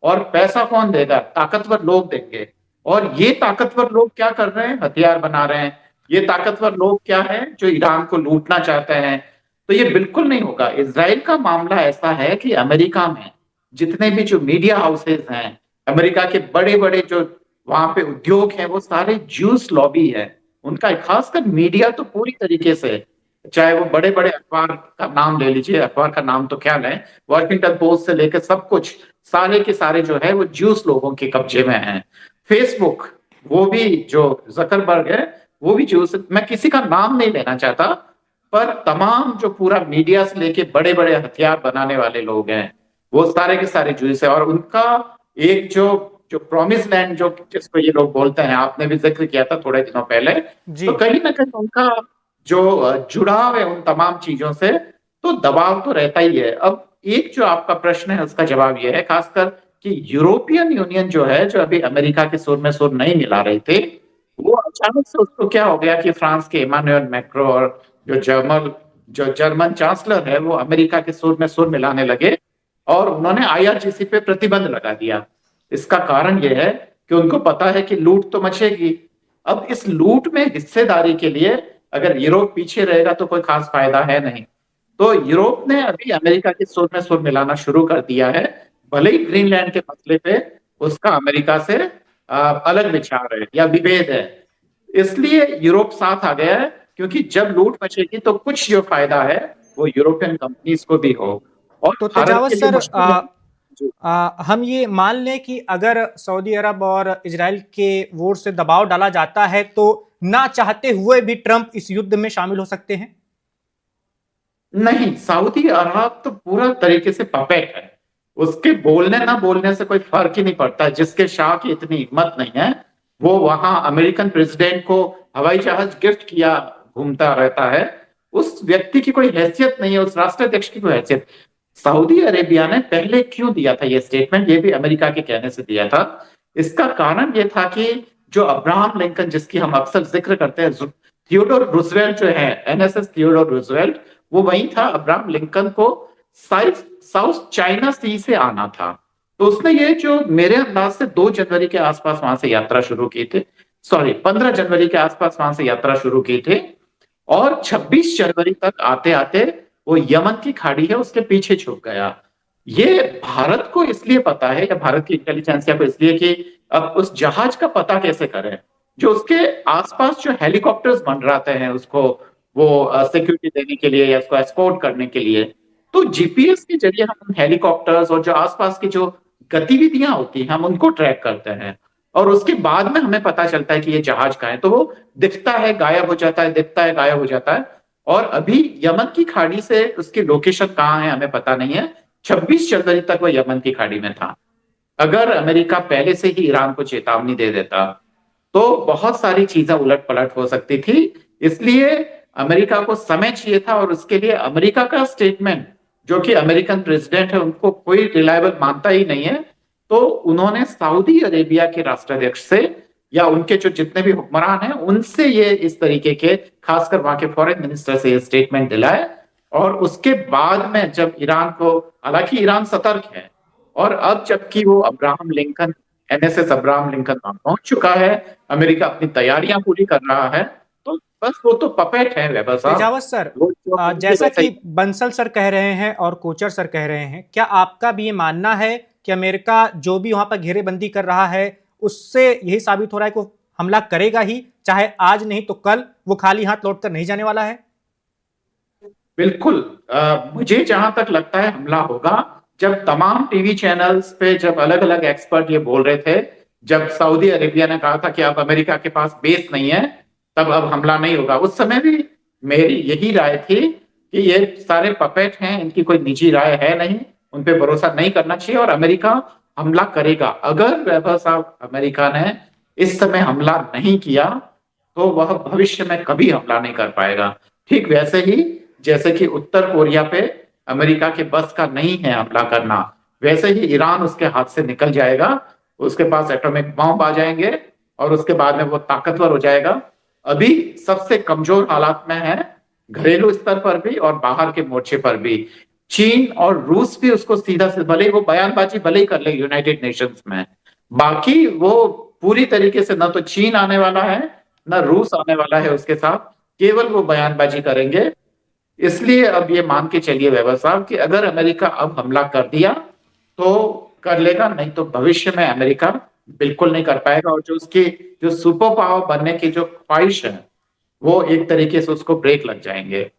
और पैसा कौन देगा? ताकतवर लोग देंगे। और ये ताकतवर लोग क्या कर रहे हैं? हथियार बना रहे हैं। ये ताकतवर लोग क्या है? जो ईरान को लूटना चाहते हैं। तो ये बिल्कुल नहीं होगा। इजराइल का मामला ऐसा है कि अमेरिका में जितने भी जो मीडिया हाउसेज हैं, अमेरिका के बड़े बड़े जो वहां पे उद्योग हैं, वो सारे ज्यूस लॉबी है उनका। खासकर मीडिया तो पूरी तरीके से, चाहे वो बड़े बड़े अखबार का नाम ले लीजिए, अखबार का नाम तो क्या लें, वॉशिंगटन पोस्ट से लेकर सब कुछ, सारे के सारे जो है वो ज्यूस लोगों के कब्जे में हैं। फेसबुक, वो भी जो जकरबर्ग है वो भी ज्यूस। मैं किसी का नाम नहीं लेना चाहता, पर तमाम जो पूरा मीडिया से लेके बड़े बड़े हथियार बनाने वाले लोग हैं, वो सारे के सारे ज्यूस है। और उनका एक जो जो प्रॉमिस लैंड जो जिसको ये लोग बोलते हैं, आपने भी जिक्र किया था थोड़े दिनों पहले, जी। तो कहीं ना कहीं उनका जो जुड़ाव है उन तमाम चीजों से, तो दबाव तो रहता ही है। अब एक जो आपका प्रश्न है उसका जवाब यह है, खासकर कि यूरोपियन यूनियन जो है, जो अभी अमेरिका के सुर में सुर नहीं मिला रहे थे, वो अचानक से उसको क्या हो गया कि फ्रांस के इमानुएल मैक्रो और जो जर्मन चांसलर है वो अमेरिका के सुर में सुर मिलाने लगे और उन्होंने आईआरजीसी पे प्रतिबंध लगा दिया। इसका कारण यह है कि उनको पता है कि लूट तो मचेगी। अब इस लूट में हिस्सेदारी के लिए अगर यूरोप पीछे रहेगा तो कोई खास फायदा है नहीं। तो यूरोप ने अभी अमेरिका के सुर में सुर मिलाना शुरू कर दिया है, भले ही ग्रीनलैंड के मसले पे उसका अमेरिका से अलग विचार है या विभेद है। इसलिए यूरोप साथ आ गया है, क्योंकि जब लूट मचेगी तो कुछ जो फायदा है वो यूरोपियन कंपनीज को भी हो। और तो भारत तेजावत के लिए सर, मुश्किल है। जी। हम ये मान लें कि अगर सऊदी अरब और इजराइल के वोट से दबाव डाला जाता है तो ना चाहते हुए भी ट्रंप इस युद्ध में शामिल हो सकते हैं? नहीं, सऊदी अरब तो पूरा तरीके से पपेट है। उसके बोलने ना बोलने से कोई फर्क ही नहीं पड़ता। जिसके शाह की इतनी हिम्मत नहीं है, वो वहां अमेरिकन प्रेसिडेंट को हवाई जहाज गिफ्ट किया घूमता रहता है। उस व्यक्ति की कोई हैसियत नहीं है, उस राष्ट्राध्यक्ष की कोई हैसियत। सऊदी अरेबिया ने पहले क्यों दिया था ये स्टेटमेंट? ये भी अमेरिका के कहने से दिया था। इसका कारण ये था कि जो अब्राहम लिंकन, जिसकी हम अक्सर जिक्र करते हैं, थियोडोर रूजवेल्ट जो है, एनएसएस थियोडोर रूजवेल्ट, वो वही था। अब्राहम लिंकन को साउथ चाइना सी से आना था, तो उसने ये जो मेरे अंदाज से 2 जनवरी के आसपास वहां से यात्रा शुरू की थी, सॉरी 15 जनवरी के आसपास वहां से यात्रा शुरू की थी, और 26 जनवरी तक आते आते वो यमन की खाड़ी है उसके पीछे छुप गया। ये भारत को इसलिए पता है, या भारत की इंटेलिजेंसिया को इसलिए, कि अब उस जहाज का पता कैसे करें। जो उसके आसपास जो हेलीकॉप्टर्स मंडराते हैं उसको वो सिक्योरिटी देने के लिए या उसको एस्कॉर्ट करने के लिए, तो जीपीएस के जरिए हम हेलीकॉप्टर्स और जो आसपास की जो गतिविधियां होती हैं हम उनको ट्रैक करते हैं, और उसके बाद में हमें पता चलता है कि ये जहाज कहाँ है। तो वो दिखता है गायब हो जाता है, दिखता है गायब हो जाता है, और अभी यमन की खाड़ी से उसकी लोकेशन कहाँ है हमें पता नहीं है। 26 जनवरी तक वो यमन की खाड़ी में था। अगर अमेरिका पहले से ही ईरान को चेतावनी दे देता तो बहुत सारी चीजें उलट पलट हो सकती थी। इसलिए अमेरिका को समय चाहिए था, और उसके लिए अमेरिका का स्टेटमेंट, जो कि अमेरिकन प्रेसिडेंट है उनको कोई रिलायबल मानता ही नहीं है, तो उन्होंने सऊदी अरेबिया के राष्ट्राध्यक्ष से या उनके जो जितने भी हुक्मरान हैं उनसे ये इस तरीके के, खासकर वहां के फॉरेन मिनिस्टर से ये स्टेटमेंट दिलाए। और उसके बाद में जब ईरान को, हालांकि ईरान सतर्क है, और अब जबकि वो Abraham Lincoln, NSS Abraham Lincoln वहां पहुंच चुका है, अमेरिका अपनी तैयारियां पूरी कर रहा है, तो बस वो तो पपेट है वैभव साहब। तेजावत सर, वो जो जैसा वैसा कि ही। बंसल सर कह रहे हैं और कोचर सर कह रहे हैं, क्या आपका भी ये मानना है कि अमेरिका जो भी वहां पर घेरेबंदी कर रहा है उससे यही साबित हो रहा है कि वो हमला करेगा ही, चाहे आज नहीं तो कल, वो खाली हाथ लौटकर नहीं जाने वाला है? बिल्कुल। मुझे जहां तक लगता है हमला होगा, जब तमाम टीवी चैनल्स पे जब अलग अलग एक्सपर्ट ये बोल रहे थे, जब सऊदी अरेबिया ने कहा था कि अब अमेरिका के पास बेस नहीं है, तब अब हमला नहीं होगा। उस समय भी मेरी यही राय थी कि ये सारे पपेट हैं, इनकी कोई निजी राय है नहीं, उन पे भरोसा नहीं करना चाहिए और अमेरिका हमला करेगा। अगर वैभव साहब अमेरिका ने इस समय हमला नहीं किया तो वह भविष्य में कभी हमला नहीं कर पाएगा। ठीक वैसे ही जैसे कि उत्तर कोरिया पे अमेरिका के बस का नहीं है हमला करना, वैसे ही ईरान उसके हाथ से निकल जाएगा, उसके पास एटॉमिक बम आ जाएंगे और उसके बाद में वो ताकतवर हो जाएगा। अभी सबसे कमजोर हालात में है, घरेलू स्तर पर भी और बाहर के मोर्चे पर भी। चीन और रूस भी उसको सीधा से, भले ही वो बयानबाजी भले ही कर ले यूनाइटेड नेशंस में, बाकी वो पूरी तरीके से ना तो चीन आने वाला है ना रूस आने वाला है उसके साथ, केवल वो बयानबाजी करेंगे। इसलिए अब ये मान के चलिए वैभव साहब कि अगर अमेरिका अब हमला कर दिया तो कर लेगा, नहीं तो भविष्य में अमेरिका बिल्कुल नहीं कर पाएगा और जो उसकी जो सुपर पावर बनने की जो ख्वाहिश है वो एक तरीके से उसको ब्रेक लग जाएंगे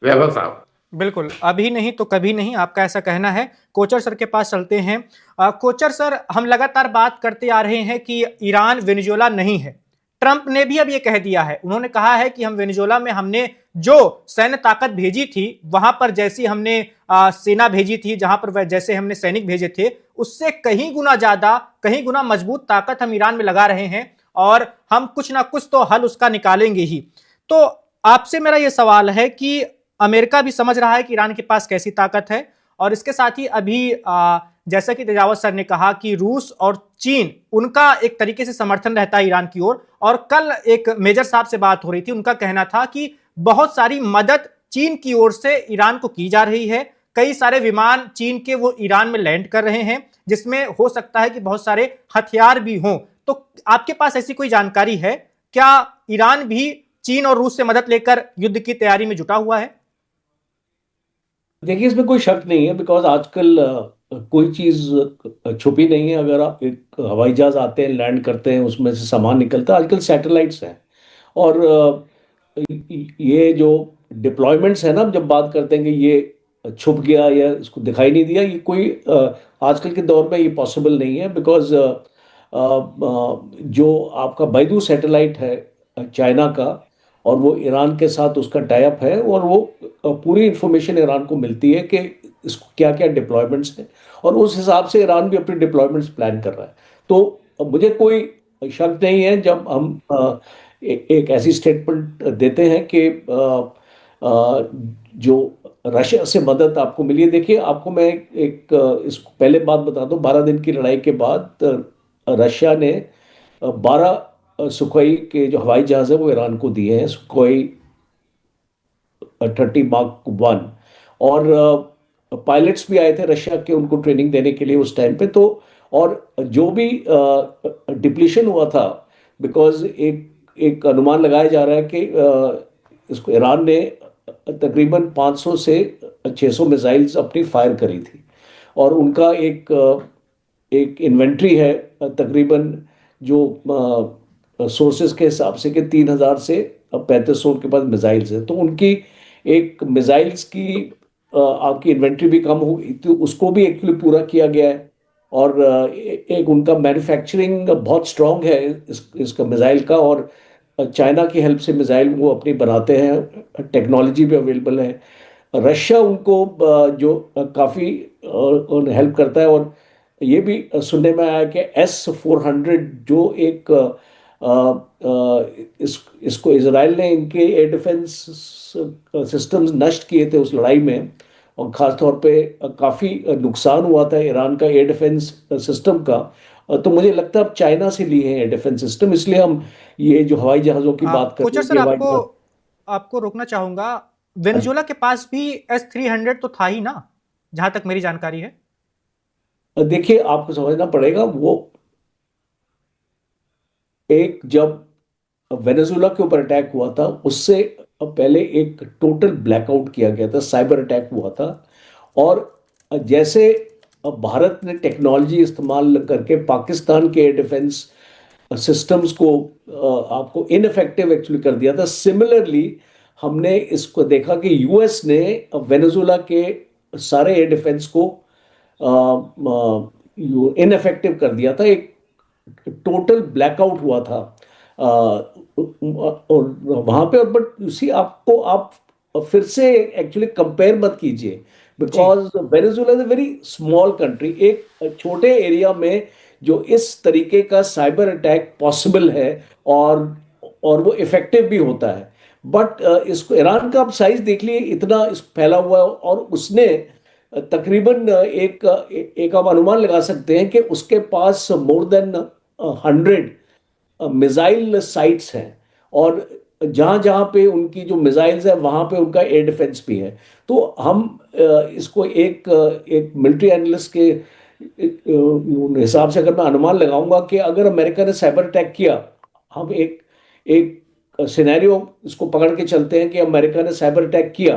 वैभव साहब। बिल्कुल, अभी नहीं तो कभी नहीं, आपका ऐसा कहना है। कोचर सर के पास चलते हैं। कोचर सर, हम लगातार बात करते आ रहे हैं कि ईरान वेनेजुएला नहीं है। ट्रंप ने भी अब ये कह दिया है, उन्होंने कहा है कि हम वेनेजुएला में हमने जो सैन्य ताकत भेजी थी, वहां पर जैसी हमने सेना भेजी थी, जहां पर जैसे हमने सैनिक भेजे थे, उससे कहीं गुना ज्यादा, कहीं गुना मजबूत ताकत हम ईरान में लगा रहे हैं और हम कुछ ना कुछ तो हल उसका निकालेंगे ही। तो आपसे मेरा यह सवाल है कि अमेरिका भी समझ रहा है कि ईरान के पास कैसी ताकत है, और इसके साथ ही अभी जैसा कि तेजावत सर ने कहा कि रूस और चीन, उनका एक तरीके से समर्थन रहता है ईरान की ओर। और कल एक मेजर साहब से बात हो रही थी, उनका कहना था कि बहुत सारी मदद चीन की ओर से ईरान को की जा रही है, कई सारे विमान चीन के वो ईरान में लैंड कर रहे हैं, जिसमें हो सकता है कि बहुत सारे हथियार भी हों। तो आपके पास ऐसी कोई जानकारी है क्या? ईरान भी चीन और रूस से मदद लेकर युद्ध की तैयारी में जुटा हुआ है? देखिए, इसमें कोई शक नहीं है, बिकॉज आजकल कोई चीज छुपी नहीं है। अगर आप एक हवाई जहाज आते हैं, लैंड करते हैं, उसमें से सामान निकलता है। आजकल सैटेलाइट्स हैं और ये जो डिप्लॉयमेंट्स है ना, जब बात करते हैं कि ये छुप गया या इसको दिखाई नहीं दिया, ये कोई आजकल के दौर में ये पॉसिबल नहीं है। बिकॉज जो आपका बैदू सैटेलाइट है चाइना का, और वो ईरान के साथ उसका टाई अप है, और वो पूरी इंफॉर्मेशन ईरान को मिलती है कि इसको क्या क्या डिप्लॉयमेंट्स हैं, और उस हिसाब से ईरान भी अपने डिप्लॉयमेंट्स प्लान कर रहा है। तो मुझे कोई शक नहीं है जब हम एक ऐसी स्टेटमेंट देते हैं कि जो रशिया से मदद आपको मिली है। देखिए, आपको मैं इसको पहले बात बता दूं, 12 दिन की लड़ाई के बाद रशिया ने 12 सुखोई के जो हवाई जहाज है वो ईरान को दिए हैं, सुखोई 30 Mark 1। और पायलट्स भी आए थे रशिया के उनको ट्रेनिंग देने के लिए उस टाइम पे। तो और जो भी डिप्लीशन हुआ था, बिकॉज एक अनुमान लगाया जा रहा है कि इसको ईरान ने तकरीबन 500 से 600 मिसाइल्स अपनी फायर करी थी, और उनका एक इन्वेंट्री है तकरीबन, जो सोर्सेज के हिसाब से कि 3000 से 3500 उनके पास मिसाइल्स हैं। तो उनकी एक मिसाइल्स की आपकी इन्वेंट्री भी कम हुई, तो उसको भी एक्चुअली पूरा किया गया है। और एक उनका मैन्युफैक्चरिंग बहुत स्ट्रांग है इसका मिसाइल का, और चाइना की हेल्प से मिसाइल वो अपनी बनाते हैं, टेक्नोलॉजी भी अवेलेबल है। रशिया उनको जो काफ़ी हेल्प करता है। और ये भी सुनने में आया कि S-400 जो एक इसको इजराइल ने इनके एयर डिफेंस सिस्टम्स नष्ट किए थे उस लड़ाई में, और ख़ास तौर पे काफ़ी नुकसान हुआ था ईरान का एयर डिफेंस सिस्टम का। तो मुझे लगता है अब चाइना से लिए हैं एयर डिफेंस सिस्टम, इसलिए हम ये जो हवाई जहाज़ों की बात करते हैं। सर, आपको रोकना चाहूंगा, वेनेजुएला के पास भी S-300 तो था ही ना, जहां तक मेरी जानकारी है। देखिए, आपको समझना पड़ेगा, वो एक जब वेनेजुएला के ऊपर अटैक हुआ था, उससे पहले एक टोटल ब्लैकआउट किया गया था, साइबर अटैक हुआ था। और जैसे भारत ने टेक्नोलॉजी इस्तेमाल करके पाकिस्तान के डिफेंस सिस्टम्स को आपको इनफेक्टिव एक्चुअली कर दिया था। सिमिलरली हमने इसको देखा कि यूएस ने वेनेजुएला के सारे एयर डिफेंस को इनफेक्टिव कर दिया था। एक टोटल ब्लैकआउट हुआ था और वहां पे। बट उसी आपको आप फिर से एक्चुअली कंपेयर मत कीजिए, because Venezuela is a very small country. एक छोटे एरिया में जो इस तरीके का साइबर अटैक पॉसिबल है और वो इफेक्टिव भी होता है। बट इसको ईरान का आप साइज देख लिए, इतना इस फैला हुआ है, और उसने तकरीबन एक आप अनुमान लगा सकते हैं कि उसके पास मोर देन 100 मिसाइल साइट्स हैं, और जहां जहां पे उनकी जो मिसाइल्स है वहां पे उनका एयर डिफेंस भी है। तो हम इसको एक मिलिट्री एनालिस्ट के हिसाब से अगर मैं अनुमान लगाऊंगा कि अगर अमेरिका ने साइबर अटैक किया, हम एक एक सिनेरियो इसको पकड़ के चलते हैं कि अमेरिका ने साइबर अटैक किया,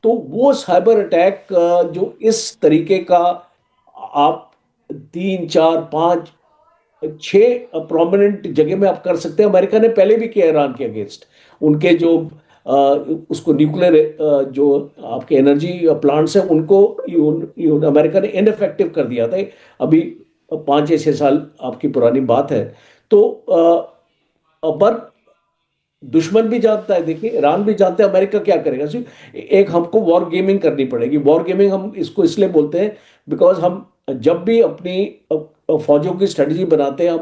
तो वो साइबर अटैक जो इस तरीके का आप 3 4 5 6 प्रोमिनेंट जगह में आप कर सकते हैं। अमेरिका ने पहले भी किया ईरान के अगेंस्ट। उनके जो उसको न्यूक्लियर जो आपके एनर्जी प्लांट्स हैं उनको अमेरिका ने इनफेक्टिव कर दिया था। अभी 5 या 6 साल आपकी पुरानी बात है। तो पर दुश्मन भी जानता है, देखिए ईरान भी जानता है अमेरिका क्या करेगा। एक हमको वॉर गेमिंग करनी पड़ेगी। वॉर गेमिंग हम इसको इसलिए बोलते हैं बिकॉज हम जब भी अपनी फौजों की स्ट्रेटजी बनाते हैं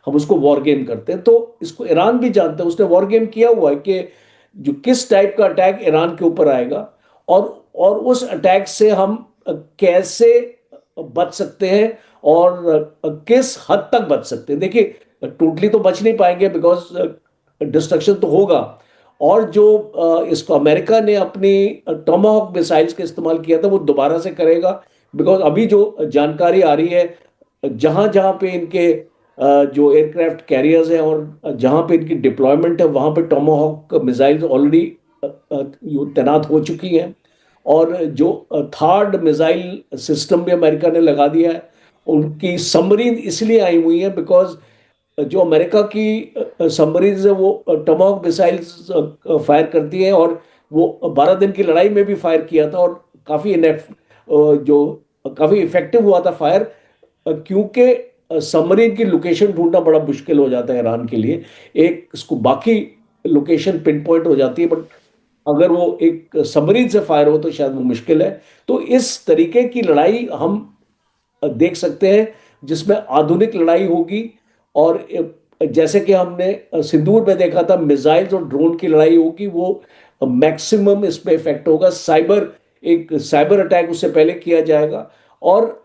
हम उसको वॉर गेम करते हैं। तो इसको ईरान भी जानता है, उसने वॉर गेम किया हुआ है कि जो किस टाइप का अटैक ईरान के ऊपर आएगा और उस अटैक से हम कैसे बच सकते हैं और किस हद तक बच सकते हैं। देखिए टोटली तो बच नहीं पाएंगे बिकॉज डिस्ट्रक्शन तो होगा। और जो इसको अमेरिका ने अपनी टोमाहॉक मिसाइल्स का इस्तेमाल किया था वो दोबारा से करेगा, बिकॉज अभी जो जानकारी आ रही है जहां जहां पे इनके जो एयरक्राफ्ट कैरियर्स हैं और जहां पे इनकी डिप्लॉयमेंट है वहां पे टोमाहॉक मिसाइल्स ऑलरेडी तैनात हो चुकी हैं। और जो थर्ड मिसाइल सिस्टम भी अमेरिका ने लगा दिया है। उनकी सबमरीन इसलिए आई हुई है बिकॉज जो अमेरिका की सबमरीन्स है वो टोमाहॉक मिसाइल्स फायर करती हैं, और वो 12 दिन की लड़ाई में भी फायर किया था और काफी इफेक्टिव हुआ था फायर। क्योंकि सबमरीन की लोकेशन ढूंढना बड़ा मुश्किल हो जाता है ईरान के लिए। एक इसको बाकी लोकेशन पिन पॉइंट हो जाती है, बट अगर वो एक सबमरीन से फायर हो तो शायद वो मुश्किल है। तो इस तरीके की लड़ाई हम देख सकते हैं जिसमें आधुनिक लड़ाई होगी। और जैसे कि हमने सिंदूर में देखा था मिसाइल्स और ड्रोन की लड़ाई होगी, वो मैक्सिमम इस पे इफेक्ट होगा। एक साइबर अटैक उससे पहले किया जाएगा और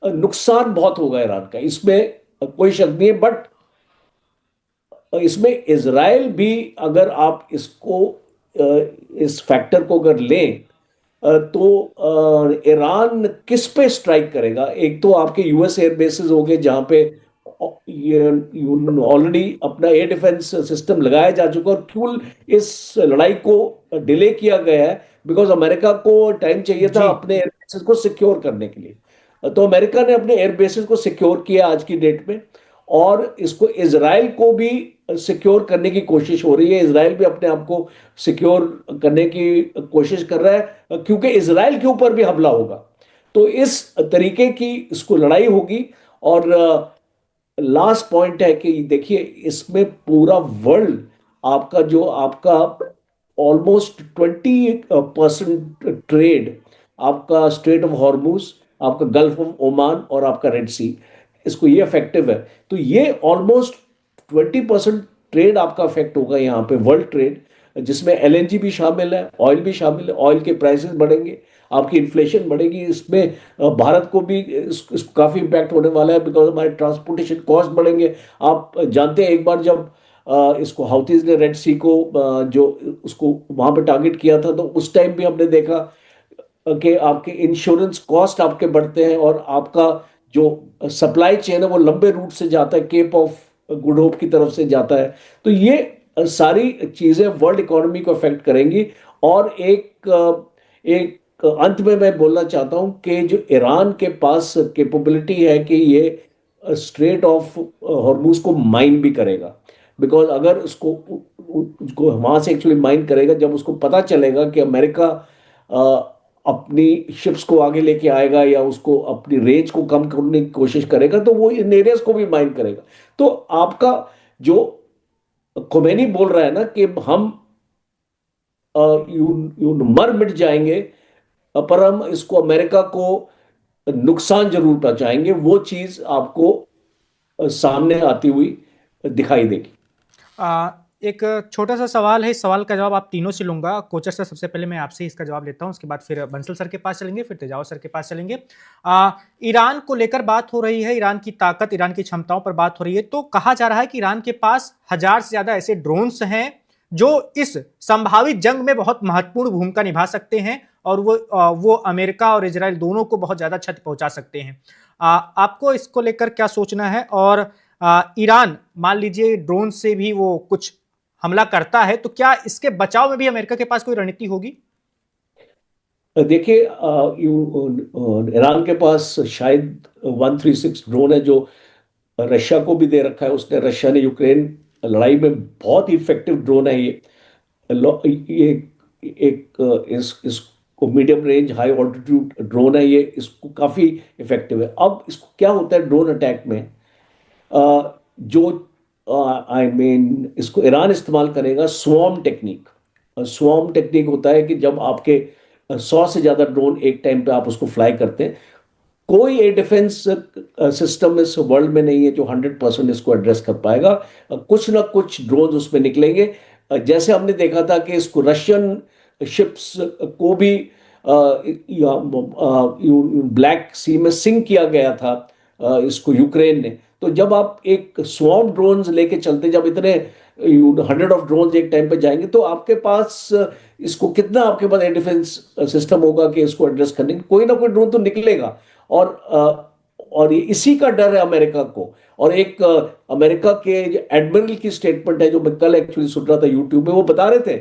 नुकसान बहुत होगा ईरान का, इसमें कोई शक नहीं है। बट इसमें इजराइल भी, अगर आप इसको इस फैक्टर को अगर लें तो ईरान किस पे स्ट्राइक करेगा। एक तो आपके यूएस एयर बेसिस हो गए जहां पे ऑलरेडी अपना एयर डिफेंस सिस्टम लगाया जा चुका है, और क्यों इस लड़ाई को डिले किया गया है बिकॉज अमेरिका को टाइम चाहिए था अपने एयर बेसिस को सिक्योर करने के लिए। तो अमेरिका ने अपने एयर बेसिस को सिक्योर किया आज की डेट में, और इसको इजराइल को भी सिक्योर करने की कोशिश हो रही है। इजराइल भी अपने आप को सिक्योर करने की कोशिश कर रहा है क्योंकि इजराइल के ऊपर भी हमला होगा। तो इस तरीके की इसको लड़ाई होगी। और लास्ट पॉइंट है कि देखिए इसमें पूरा वर्ल्ड आपका ऑलमोस्ट 20% ट्रेड आपका स्ट्रेट ऑफ हॉर्मुज, आपका गल्फ ऑफ ओमान और आपका रेड सी, इसको ये इफेक्टिव है। तो ये ऑलमोस्ट 20% ट्रेड आपका इफेक्ट होगा यहाँ पे, वर्ल्ड ट्रेड, जिसमें एलएनजी भी शामिल है, ऑयल भी शामिल है। ऑयल के प्राइसेस बढ़ेंगे, आपकी इन्फ्लेशन बढ़ेगी। इसमें भारत को भी इसको काफी इम्पैक्ट होने वाला है बिकॉज हमारे ट्रांसपोर्टेशन कॉस्ट बढ़ेंगे। आप जानते हैं एक बार जब इसको हाउथीज ने रेड सी को जो उसको वहां पे टारगेट किया था, तो उस टाइम भी हमने देखा कि आपके इंश्योरेंस कॉस्ट आपके बढ़ते हैं और आपका जो सप्लाई चेन है वो लंबे रूट से जाता है, केप ऑफ गुड होप की तरफ से जाता है। तो ये सारी चीजें वर्ल्ड इकोनॉमी को अफेक्ट करेंगी। और एक अंत में मैं बोलना चाहता हूं कि जो ईरान के पास कैपेबिलिटी है कि ये स्ट्रेट ऑफ हॉर्मुज को माइन भी करेगा, बिकॉज अगर उसको वहां से एक्चुअली माइन करेगा, जब उसको पता चलेगा कि अमेरिका अपनी शिप्स को आगे लेके आएगा या उसको अपनी रेंज को कम करने की कोशिश करेगा, तो वो इन एरियाज को भी माइन करेगा। तो आपका जो खोमेनी बोल रहा है ना कि हम यू मर मिट जाएंगे, पर हम इसको अमेरिका को नुकसान जरूर पहुंचाएंगे, वो चीज आपको सामने आती हुई दिखाई देगी। एक छोटा सा सवाल है, इस सवाल का जवाब आप तीनों से लूंगा। कोचर सर, सबसे पहले मैं आपसे इसका जवाब लेता हूं, उसके बाद फिर बंसल सर के पास चलेंगे, फिर तेजावत सर के पास चलेंगे। ईरान को लेकर बात हो रही है, ईरान की ताकत, ईरान की क्षमताओं पर बात हो रही है। तो कहा जा रहा है कि ईरान के पास 1000 से ज्यादा ऐसे ड्रोन्स हैं जो इस संभावित जंग में बहुत महत्वपूर्ण भूमिका निभा सकते हैं और वो अमेरिका और इजराइल दोनों को बहुत ज्यादा क्षति पहुंचा सकते हैं। आपको इसको लेकर क्या सोचना है? और ईरान मान लीजिए ड्रोन से भी वो कुछ हमला करता है, तो क्या इसके बचाव में भी अमेरिका के पास कोई रणनीति होगी? देखिए, ईरान के पास शायद 136 ड्रोन है जो रशिया को भी दे रखा है उसने। रशिया ने यूक्रेन लड़ाई में बहुत ही इफेक्टिव ड्रोन है ये इसको medium range high altitude drone है ये, इसको काफी इफेक्टिव है। अब इसको क्या होता है ड्रोन अटैक में, जो इसको ईरान इस्तेमाल करेगा स्वॉर्म टेक्निक। स्वॉर्म टेक्निक होता है कि जब आपके 100 से ज्यादा ड्रोन एक टाइम पे आप उसको फ्लाई करते हैं, कोई एयर डिफेंस सिस्टम इस वर्ल्ड में नहीं है जो 100% इसको एड्रेस कर पाएगा। कुछ ना कुछ ड्रोन उसमें निकलेंगे। जैसे हमने देखा था कि इसको रशियन शिप्स को भी ब्लैक सी में सिंक किया गया था इसको यूक्रेन ने। तो जब आप एक स्वॉर्म ड्रोन्स लेके चलते, जब इतने 100 ऑफ ड्रोन्स एक टाइम पे जाएंगे, तो आपके पास इसको कितना आपके पास एयर डिफेंस सिस्टम होगा कि इसको एड्रेस करने, कोई ना कोई ड्रोन तो निकलेगा। और ये इसी का डर है अमेरिका को। और एक अमेरिका के एडमिरल की स्टेटमेंट है जो मैं कल एक्चुअली सुन रहा था यूट्यूब में, वो बता रहे थे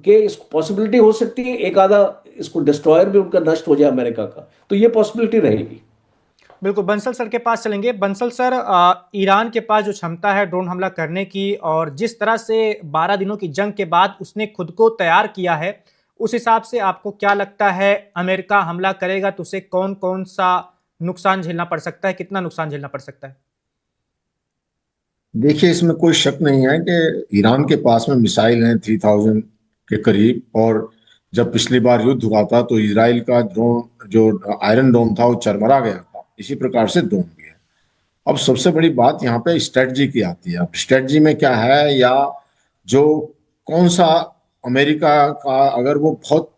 कि इसको पॉसिबिलिटी हो सकती है एक आधा इसको डिस्ट्रॉयर भी उनका नष्ट हो जाए अमेरिका का, तो ये पॉसिबिलिटी रहेगी। बिल्कुल, बंसल सर के पास चलेंगे। बंसल सर, ईरान के पास जो क्षमता है ड्रोन हमला करने की, और जिस तरह से 12 दिनों की जंग के बाद उसने खुद को तैयार किया है, उस हिसाब से आपको क्या लगता है अमेरिका हमला करेगा तो उसे कौन कौन सा नुकसान झेलना पड़ सकता है, कितना नुकसान झेलना पड़ सकता है? देखिए, इसमें कोई शक नहीं है कि ईरान के पास में मिसाइल हैं 3000 के करीब। और जब पिछली बार युद्ध हुआ था तो इजराइल का ड्रोन, जो आयरन डोम था, वो चरमरा गया था। इसी प्रकार से ड्रोन भी है। अब सबसे बड़ी बात यहाँ पे स्ट्रेटजी की आती है। अब स्ट्रेटजी में क्या है, या जो कौन सा अमेरिका का, अगर वो बहुत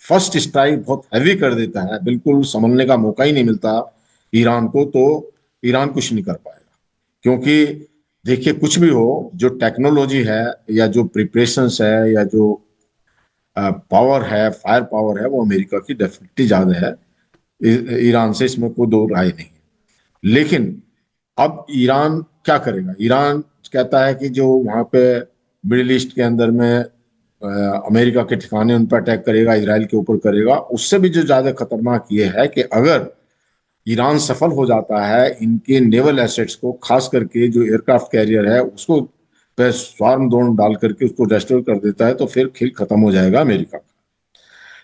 फर्स्ट स्ट्राइक बहुत हैवी कर देता है, बिल्कुल संभलने का मौका ही नहीं मिलता ईरान को, तो ईरान कुछ नहीं कर पाएगा। क्योंकि देखिए, कुछ भी हो, जो टेक्नोलॉजी है या जो प्रिपरेशंस है या जो पावर है, फायर पावर है, वो अमेरिका की डेफिनेटली ज्यादा है ईरान से, इसमें कोई दो राय नहीं है। लेकिन अब ईरान क्या करेगा? ईरान कहता है कि जो वहां पे मिडिल ईस्ट के अंदर में अमेरिका के ठिकाने, उन पर अटैक करेगा, इजराइल के ऊपर करेगा। उससे भी जो ज्यादा खतरनाक ये है कि अगर ईरान सफल हो जाता है इनके नेवल एसेट्स को, खास करके जो एयरक्राफ्ट कैरियर है उसको पे स्वार्म ड्रोन डाल करके उसको डिस्ट्रॉय कर देता है, तो फिर खेल खत्म हो जाएगा अमेरिका का।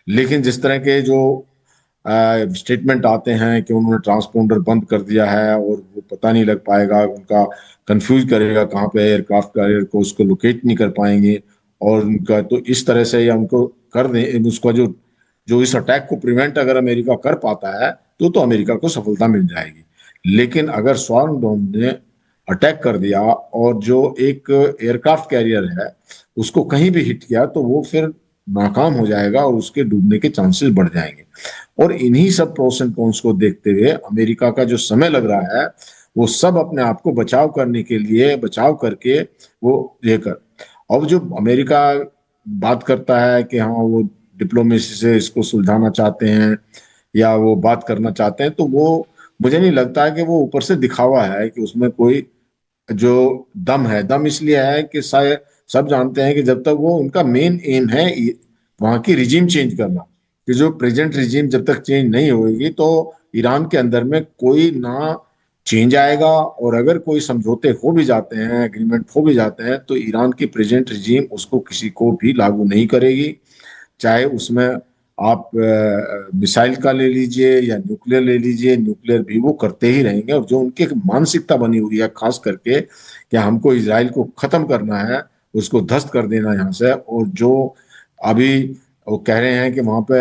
लेकिन जिस तरह के जो स्टेटमेंट आते हैं कि उन्होंने ट्रांसपोंडर बंद कर दिया है और वो पता नहीं लग पाएगा, उनका कंफ्यूज करेगा कहाँ पे एयरक्राफ्ट कैरियर को, उसको लोकेट नहीं कर पाएंगे, और उनका तो इस तरह से, या उनको कर दें उसका जो जो इस अटैक को प्रिवेंट अगर अमेरिका कर पाता है तो अमेरिका को सफलता मिल जाएगी। लेकिन अगर स्वार्म ड्रोन ने अटैक कर दिया और जो एक एयरक्राफ्ट कैरियर है उसको कहीं भी हिट किया, तो वो फिर नाकाम हो जाएगा और उसके डूबने के चांसेस बढ़ जाएंगे। और इन्हीं सब प्रोस एंड कॉन्स को देखते हुए अमेरिका का जो समय लग रहा है, वो सब अपने आप को बचाव करने के लिए, बचाव करके वो लेकर, अब जो अमेरिका बात करता है कि हाँ वो डिप्लोमेसी से इसको सुलझाना चाहते हैं या वो बात करना चाहते हैं, तो वो मुझे नहीं लगता है कि वो ऊपर से दिखावा है, कि उसमें कोई जो दम है। दम इसलिए है कि शायद सब जानते हैं कि जब तक वो, उनका मेन एम है वहां की रिजीम चेंज करना, कि जो प्रेजेंट रिजीम जब तक चेंज नहीं होगी तो ईरान के अंदर में कोई ना चेंज आएगा, और अगर कोई समझौते हो भी जाते हैं, एग्रीमेंट हो भी जाते हैं, तो ईरान की प्रेजेंट रिजीम उसको किसी को भी लागू नहीं करेगी। चाहे उसमें आप मिसाइल का ले लीजिए या न्यूक्लियर ले लीजिए, न्यूक्लियर भी वो करते ही रहेंगे। और जो उनकी मानसिकता बनी हुई है खास करके कि हमको इजराइल को खत्म करना है, उसको ध्वस्त कर देना यहाँ से, और जो अभी वो कह रहे हैं कि वहां पे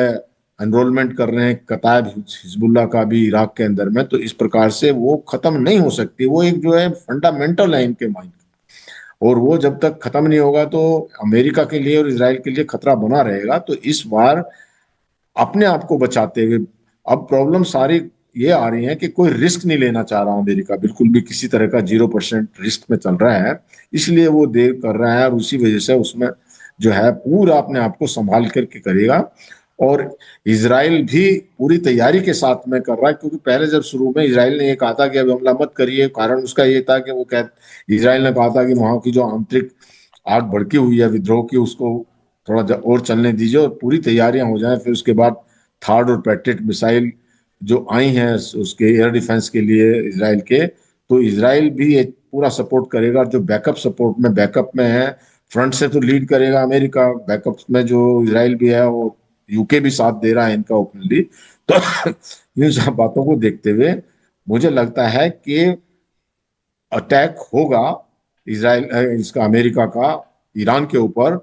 एनरोलमेंट कर रहे हैं कतायब हिजबुल्लाह का भी इराक के अंदर में, तो इस प्रकार से वो खत्म नहीं हो सकती। वो एक जो है फंडामेंटल है इनके माइंड, और वो जब तक खत्म नहीं होगा तो अमेरिका के लिए और इसराइल के लिए खतरा बना रहेगा। तो इस बार अपने आप को बचाते हुए, अब प्रॉब्लम सारी ये आ रही है कि कोई रिस्क नहीं लेना चाह रहा अमेरिका, बिल्कुल भी किसी तरह का 0% रिस्क में चल रहा है, इसलिए वो देर कर रहा है, और उसी वजह से उसमें जो है पूरा अपने आप को संभाल करके करेगा। और इसराइल भी पूरी तैयारी के साथ में कर रहा है, क्योंकि पहले जब शुरू में इसराइल ने ये कहा था कि अब हमला मत करिए, कारण उसका ये था कि वो इसराइल ने कहा था कि वहां की जो आंतरिक आग भड़की हुई है विद्रोह की, उसको थोड़ा और चलने दीजिए और पूरी तैयारियां हो जाएं। फिर उसके बाद थार्ड और पैट्रियट मिसाइल जो आई हैं उसके एयर डिफेंस के लिए इसराइल के, तो इसराइल भी एक पूरा सपोर्ट करेगा। जो बैकअप में है, फ्रंट से तो लीड करेगा अमेरिका, बैकअप में जो इसराइल भी है वो यूके भी साथ दे रहा है इनका ओपनली। तो इन सब बातों को देखते हुए मुझे लगता है कि अटैक होगा इसराइल इसका अमेरिका का ईरान के ऊपर,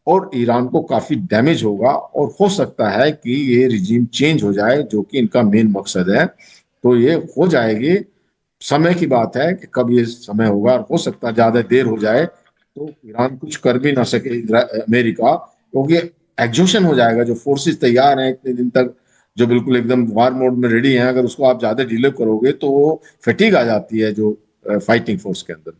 और ईरान को काफी डैमेज होगा, और हो सकता है कि ये रिजीम चेंज हो जाए, जो कि इनका मेन मकसद है। तो ये हो जाएगी, समय की बात है कि कब ये समय होगा, और हो सकता है ज्यादा देर हो जाए तो ईरान कुछ कर भी ना सके अमेरिका, क्योंकि एग्जॉशन हो जाएगा। जो फोर्सेस तैयार हैं इतने दिन तक, जो बिल्कुल एकदम वार मोड में रेडी हैं, अगर उसको आप ज्यादा डिले करोगे तो वो फटीग आ जाती है जो फाइटिंग फोर्स के अंदर।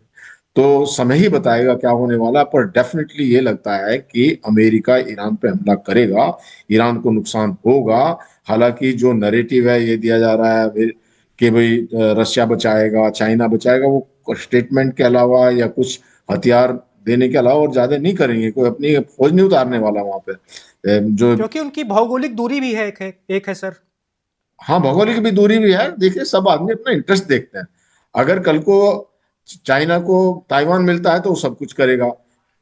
तो समय ही बताएगा क्या होने वाला, पर डेफिनेटली ये लगता है कि अमेरिका ईरान पे हमला करेगा, ईरान को नुकसान होगा। हालांकि जो नैरेटिव है ये दिया जा रहा है कि भाई रशिया बचाएगा, चाइना बचाएगा, वो स्टेटमेंट के अलावा या कुछ हथियार देने के अलावा और ज्यादा नहीं करेंगे। कोई अपनी फौज नहीं उतारने वाला वहां पे, जो क्योंकि उनकी भौगोलिक दूरी भी है, एक है सर। हाँ, भौगोलिक भी दूरी भी है। देखिए, सब आदमी अपना इंटरेस्ट देखते हैं। अगर कल को चाइना को ताइवान मिलता है तो वो सब कुछ करेगा।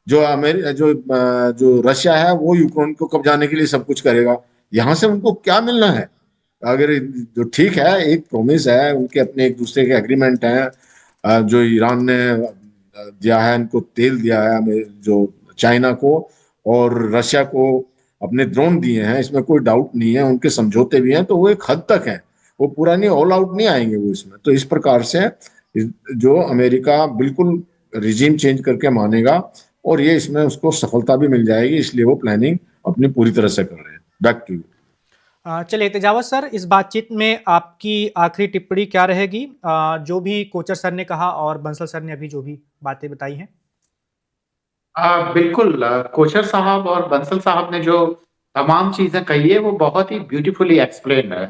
जो रशिया है वो यूक्रेन को कब्जाने के लिए सब कुछ करेगा। यहाँ से उनको क्या मिलना है? अगर जो ठीक है, एक प्रोमिस है, उनके अपने एक दूसरे के एग्रीमेंट हैं, जो ईरान ने दिया है, इनको तेल दिया है जो चाइना को, और रशिया को अपने ड्रोन दिए हैं, इसमें कोई डाउट नहीं है। उनके समझौते भी हैं, तो वो एक हद तक है, वो पूरा नहीं, ऑल आउट नहीं आएंगे वो इसमें। तो इस प्रकार से जो अमेरिका बिल्कुल रिजीम चेंज करके मानेगा, और ये इसमें उसको सफलता भी मिल जाएगी, इसलिए वो प्लानिंग अपनी पूरी तरह से कर रहे हैं। Back to you. चलिए तेजावत सर, इस बातचीत में आपकी आखिरी टिप्पणी क्या रहेगी, जो भी कोचर सर ने कहा और बंसल सर ने अभी जो भी बातें बताई हैं? बिल्कुल, कोचर साहब और बंसल साहब ने जो तमाम चीजें कही है वो बहुत ही ब्यूटीफुली एक्सप्लेन है।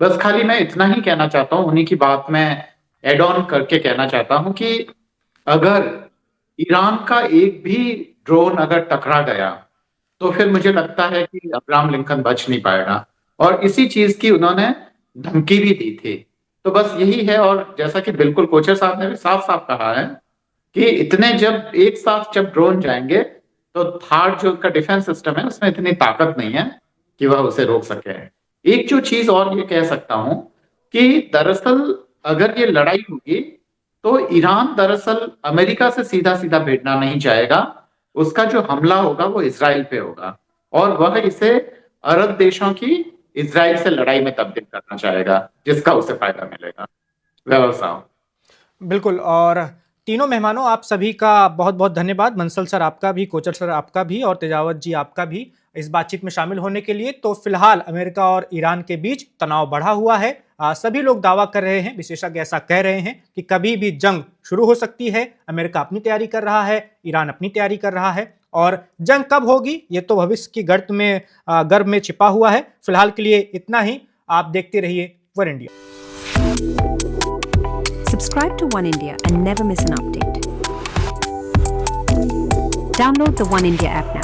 बस खाली मैं इतना ही कहना चाहता हूँ, उन्हीं की बात में एड ऑन करके कहना चाहता हूँ कि अगर ईरान का एक भी ड्रोन अगर टकरा गया तो फिर मुझे लगता है कि अब्राहम लिंकन बच नहीं पाएगा, और इसी चीज की उन्होंने धमकी भी दी थी। तो बस यही है, और जैसा कि बिल्कुल कोचर साहब ने भी साफ साफ कहा है कि इतने जब एक साथ जब ड्रोन जाएंगे तो थार्ड जो उनका डिफेंस सिस्टम है उसमें इतनी ताकत नहीं है कि वह उसे रोक सके। एक जो चीज और ये कह सकता हूं कि दरअसल अगर ये लड़ाई होगी तो ईरान दरअसल अमेरिका से सीधा सीधा भिड़ना नहीं चाहेगा। उसका जो हमला होगा वो इजराइल पे होगा, और वह इसे अरब देशों की इजराइल से लड़ाई में तब्दील करना चाहेगा, जिसका उसे फायदा मिलेगा। व्यवसाय बिल्कुल। और तीनों मेहमानों, आप सभी का बहुत बहुत धन्यवाद। बंसल सर आपका भी, कोचर सर आपका भी, और तेजावत जी आपका भी, इस बातचीत में शामिल होने के लिए। तो फिलहाल अमेरिका और ईरान के बीच तनाव बढ़ा हुआ है। सभी लोग दावा कर रहे हैं, विशेषज्ञ ऐसा कह रहे हैं कि कभी भी जंग शुरू हो सकती है। अमेरिका अपनी तैयारी कर रहा है, ईरान अपनी तैयारी कर रहा है, और जंग कब होगी ये तो भविष्य की गर्भ में छिपा हुआ है। फिलहाल के लिए इतना ही। आप देखते रहिए one India. Subscribe to One India and never miss an update. Download the One India app now.